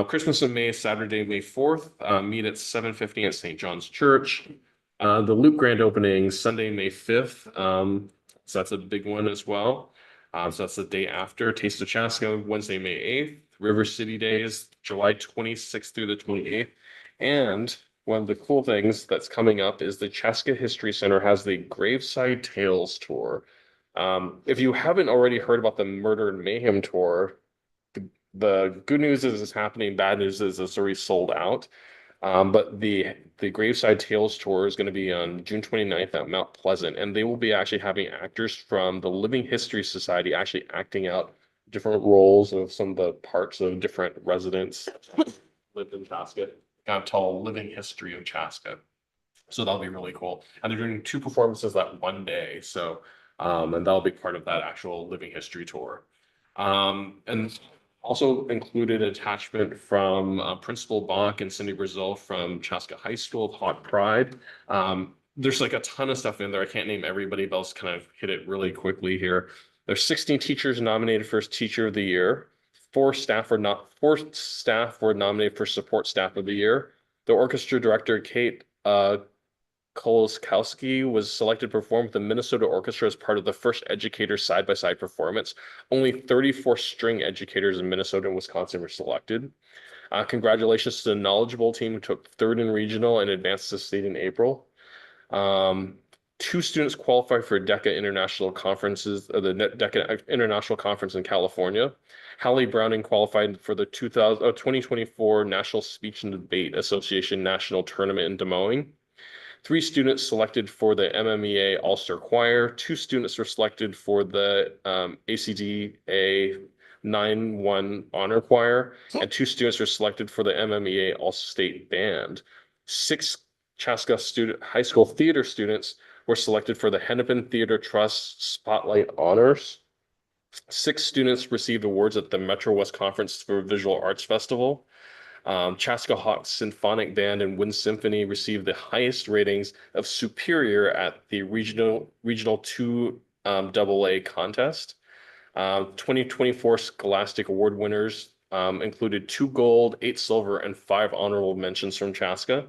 Christmas in May, Saturday, May 4th, meet at 7:50 at St. John's Church. The Loop Grand opening Sunday, May 5th. So that's a big one as well. So that's the day after. Taste of Chaska, Wednesday, May 8th. River City Days, July 26th through the 28th. And one of the cool things that's coming up is the Chaska History Center has the Graveside Tales Tour. If you haven't already heard about the Murder and Mayhem Tour, the good news is it's happening. Bad news is it's already sold out. But the Graveside Tales Tour is going to be on June 29th at Mount Pleasant, and they will be actually having actors from the Living History Society actually acting out different roles of some of the parts of different residents lived in Chaska. Kind of tell a living history of Chaska. So that'll be really cool. And they're doing 2 performances that one day. So, and that'll be part of that actual living history tour. And also included attachment from Principal Bach and Cindy Brazil from Chaska High School, Hot Pride. There's like a ton of stuff in there. I can't name everybody, but I'll just kind of hit it really quickly here. There's 16 teachers nominated for Teacher of the Year. 4 staff were nominated for Support Staff of the Year. The orchestra director, Kate Koloskowski, was selected to perform with the Minnesota Orchestra as part of the first educator side-by-side performance. Only 34 string educators in Minnesota and Wisconsin were selected. Congratulations to the knowledgeable team who took 3rd in regional and advanced to state in April. 2 students qualified for DECA International Conferences, the DECA International Conference in California. Hallie Browning qualified for the 2024 National Speech and Debate Association National Tournament in Des Moines. 3 students selected for the MMEA All-Star Choir. 2 students were selected for the ACDA 9-1 Honor Choir, and 2 students were selected for the MMEA All-State Band. 6 Chaska high school theater students were selected for the Hennepin Theater Trust Spotlight Honors. 6 students received awards at the Metro West Conference for Visual Arts Festival. Chaska Hawks Symphonic Band and Wind Symphony received the highest ratings of superior at the regional 2 AA contest. 2024 Scholastic Award winners included 2 gold, 8 silver, and 5 honorable mentions from Chaska.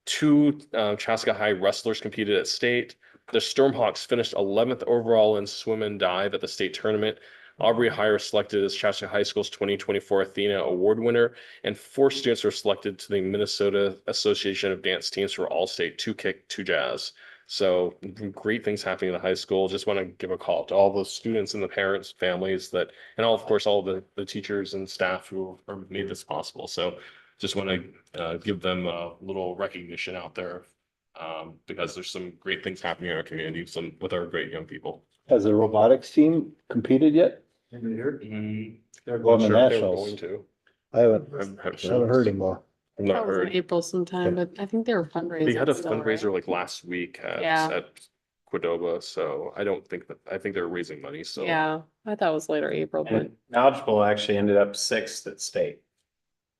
2 Chaska High wrestlers competed at state. The Stormhawks finished 11th overall in swim and dive at the state tournament. Aubrey Heyer selected as Chaska High School's 2024 Athena Award winner, and 4 students were selected to the Minnesota Association of Dance Teams for All-State 2 Kick, 2 Jazz. So great things happening in the high school. Just want to give a call to all the students and the parents, families and of course, all the teachers and staff who have made this possible. So just want to give them a little recognition out there because there's some great things happening in our community, with our great young people. Has the robotics team competed yet? They're going to nationals. Going to. I haven't I've heard anymore. I've not That was in heard. April sometime, but I think they were fundraising. They had a still, fundraiser right? like last week Yeah. at Qdoba, so I think they're raising money, so. Yeah, I thought it was later April, but And Knowledgeable actually ended up 6th at state.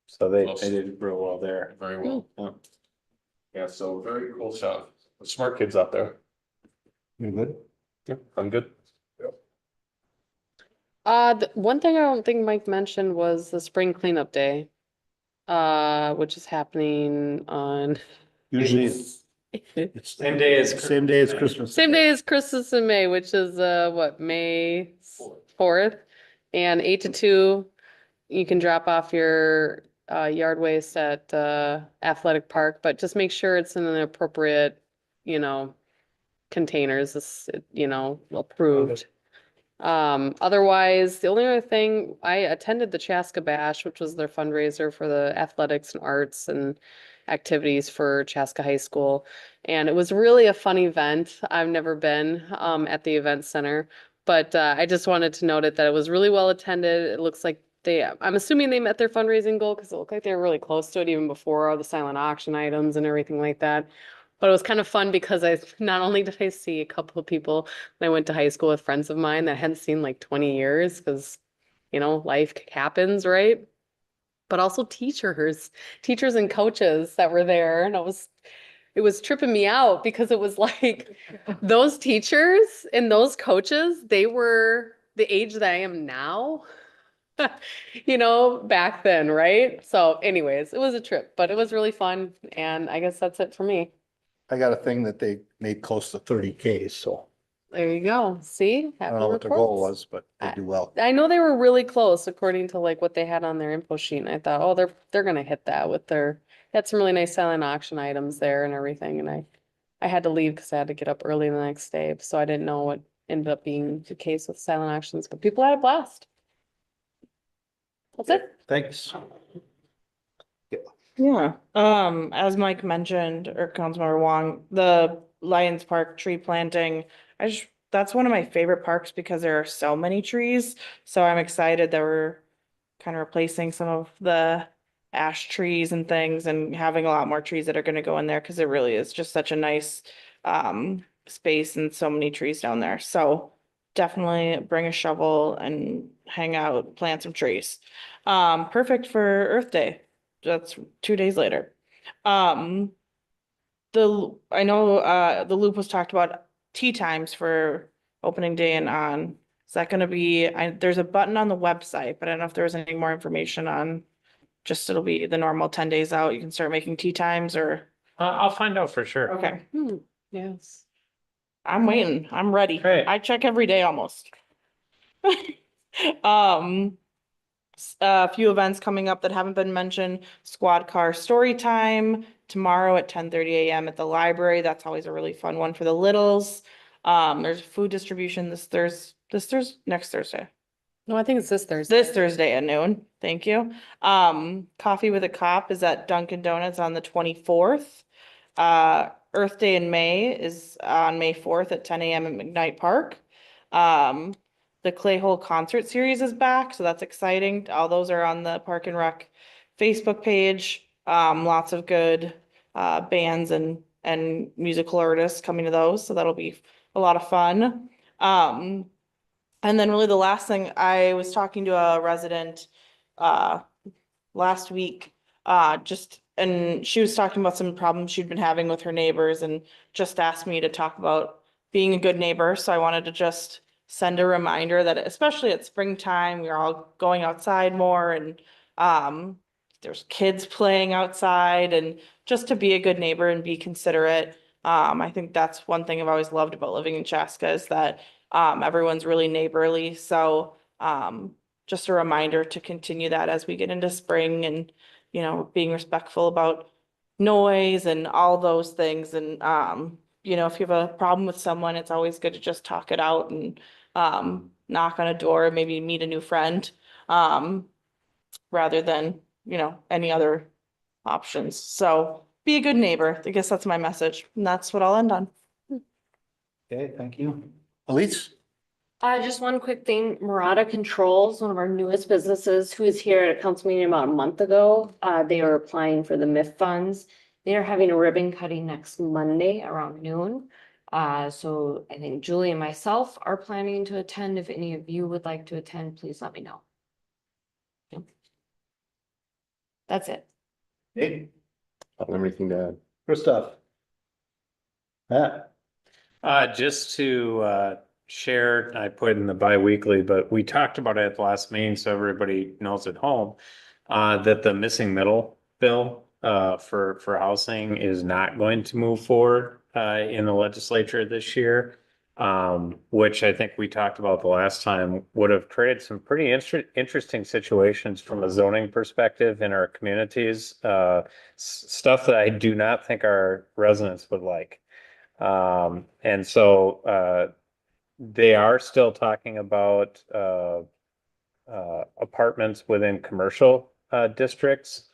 So they Close. did real well there. Very well. Yeah. Yeah, so very cool stuff. Smart kids out there. You good? Yeah, I'm good. one thing I don't think Mike mentioned was the spring cleanup day. Which is happening on Usually it's Same day as same day as Christmas. same day as Christmas in May, which is May 4th, and 8 to 2. you can drop off your yard waste at athletic park, but just make sure it's in an appropriate, you know, containers, approved. Otherwise, the only other thing, I attended the Chaska Bash, which was their fundraiser for the athletics and arts and activities for Chaska High School. And it was really a fun event. I've never been at the event center, but I just wanted to note it that it was really well attended. It looks like I'm assuming they met their fundraising goal because it looked like they were really close to it even before all the silent auction items and everything like that. But it was kind of fun because not only did I see a couple of people I went to high school with friends of mine that I hadn't seen like 20 years because, life happens, right? But also teachers and coaches that were there. And it was tripping me out because it was like those teachers and those coaches, they were the age that I am now, back then, right? So anyways, it was a trip, but it was really fun. And I guess that's it for me. I got a thing that they made close to 30K, so There you go. See? I don't Happy know what the goal reports. was, but they do well. I know they were really close according to like what they had on their info sheet. And I thought, oh, they're gonna hit that with had some really nice silent auction items there and everything. And I had to leave because I had to get up early the next day. So I didn't know what ended up being the case with silent auctions, but people had a blast. That's it. Thanks. Yeah, as Mike mentioned, or Councilmember Wong, the Lions Park tree planting, that's one of my favorite parks because there are so many trees. So I'm excited that we're kind of replacing some of the ash trees and things and having a lot more trees that are gonna go in there because it really is just such a nice space and so many trees down there. So definitely bring a shovel and hang out, plant some trees. Perfect for Earth Day. That's 2 days later. I know the loop was talked about tea times for opening day and on. Is that gonna be, there's a button on the website, but I don't know if there was any more information on, just it'll be the normal 10 days out, you can start making tea times or, I'll find out for sure. okay. Yes. I'm waiting, I'm ready. Great. I check every day almost. A few events coming up that haven't been mentioned, squad car story time tomorrow at 10:30 a.m. at the library. That's always a really fun one for the littles. There's food distribution next Thursday. No, I think it's this Thursday. This Thursday at noon. Thank you. Coffee with a Cop is at Dunkin' Donuts on the 24th. Earth Day in May is on May 4th at 10 a.m. at McKnight Park. The Clayhole concert series is back, so that's exciting. All those are on the Park and Rec Facebook page. Lots of good bands and musical artists coming to those, so that'll be a lot of fun. And then really the last thing, I was talking to a resident last week, and she was talking about some problems she'd been having with her neighbors and just asked me to talk about being a good neighbor. So I wanted to just send a reminder that especially at springtime, we're all going outside more and there's kids playing outside and just to be a good neighbor and be considerate. I think that's one thing I've always loved about living in Chaska is that everyone's really neighborly. So just a reminder to continue that as we get into spring and, being respectful about noise and all those things. And, if you have a problem with someone, it's always good to just talk it out and knock on a door, maybe meet a new friend, rather than, any other options. So be a good neighbor. I guess that's my message. And that's what I'll end on. Okay, thank you. Elise? Just one quick thing, Murata Controls, one of our newest businesses who was here at a council meeting about a month ago. They are applying for the MIF funds. They are having a ribbon cutting next Monday around noon. So I think Julie and myself are planning to attend. If any of you would like to attend, please let me know. That's it. Hey, I don't have anything to add. Christoph. Matt? Just to share, I put in the bi-weekly, but we talked about it at the last meeting, so everybody knows at home, that the missing middle bill for housing is not going to move forward in the legislature this year. which I think we talked about the last time, would have created some pretty interesting situations from a zoning perspective in our communities. Stuff that I do not think our residents would like. And so they are still talking about apartments within commercial districts.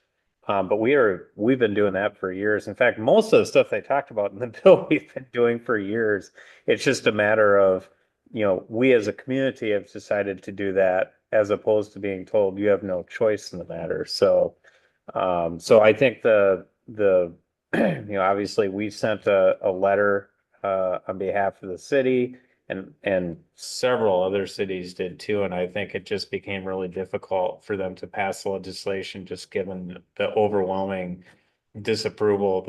But we've been doing that for years. In fact, most of the stuff they talked about in the bill, we've been doing for years. It's just a matter of, we as a community have decided to do that as opposed to being told you have no choice in the matter. So I think obviously we sent a letter on behalf of the city, and several other cities did too. And I think it just became really difficult for them to pass legislation, just given the overwhelming disapproval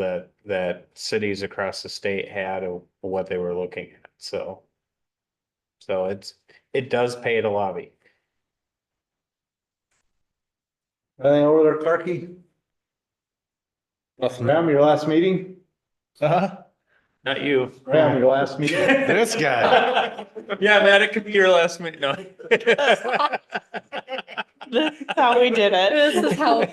that cities across the state had of what they were looking at. So it does pay to lobby. Anything over there, Clarky? Graham, your last meeting? Not you. Graham, your last meeting? This guy. Yeah, Matt, it could be your last minute. No. This is how we did it. This is how,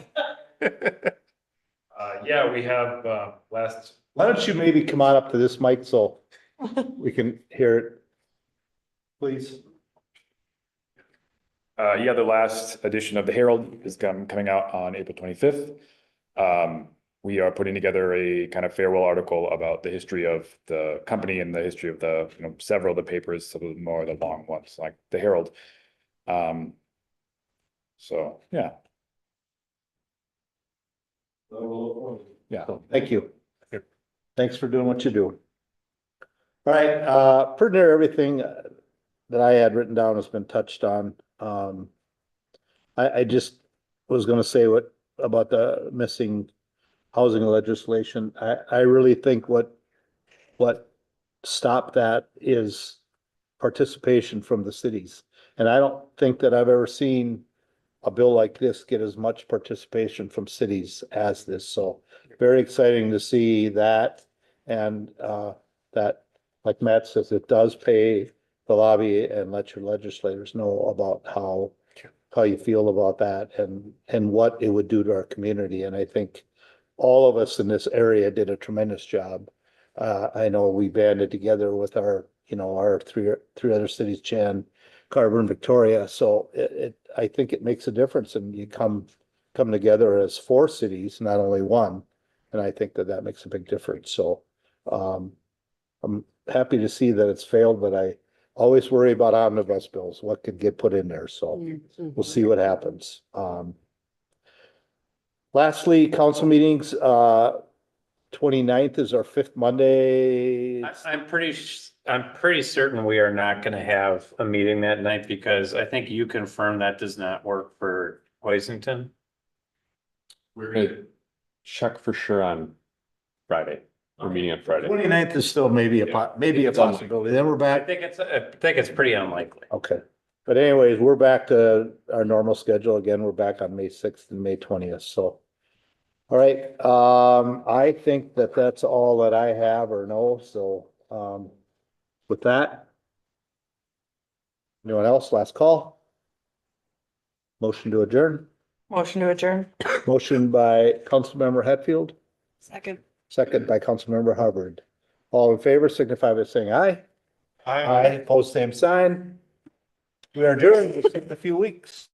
Yeah, we have, last, Why don't you maybe come on up to this mic so we can hear it? Please. Yeah, the last edition of the Herald is coming out on April 25th. We are putting together a kind of farewell article about the history of the company and the history of the, several of the papers, some of the more the long ones, like the Herald. So, yeah. Yeah. Thank you. Thanks for doing what you do. All right, pretty near everything that I had written down has been touched on. I just was gonna say about the missing housing legislation. I really think what stopped that is participation from the cities. And I don't think that I've ever seen a bill like this get as much participation from cities as this. So very exciting to see that. And that, like Matt says, it does pay the lobby and let your legislators know about how you feel about that and what it would do to our community. And I think all of us in this area did a tremendous job. I know we banded together with our three other cities, Chan, Carver, and Victoria. So I think it makes a difference, and you come together as 4 cities, not only one. And I think that makes a big difference. So I'm happy to see that it's failed, but I always worry about omnibus bills, what could get put in there. So we'll see what happens. Lastly, council meetings, 29th is our 5th Monday. I'm pretty certain we are not gonna have a meeting that night because I think you confirmed that does not work for Hoisington. We're gonna check for sure on Friday. We're meeting on Friday. 29th is still maybe a possibility. Then we're I back. think it's pretty unlikely. Okay. But anyways, we're back to our normal schedule again. We're back on May 6th and May 20th. So, all right. I think that's all that I have or know. So, with that, anyone else? Last call. Motion to adjourn. Motion to adjourn. Motion by Councilmember Hatfield, Second. second by Councilmember Hubbard. All in favor signify by saying aye. Aye. Post same sign. We are adjourned. We'll see you in a few weeks.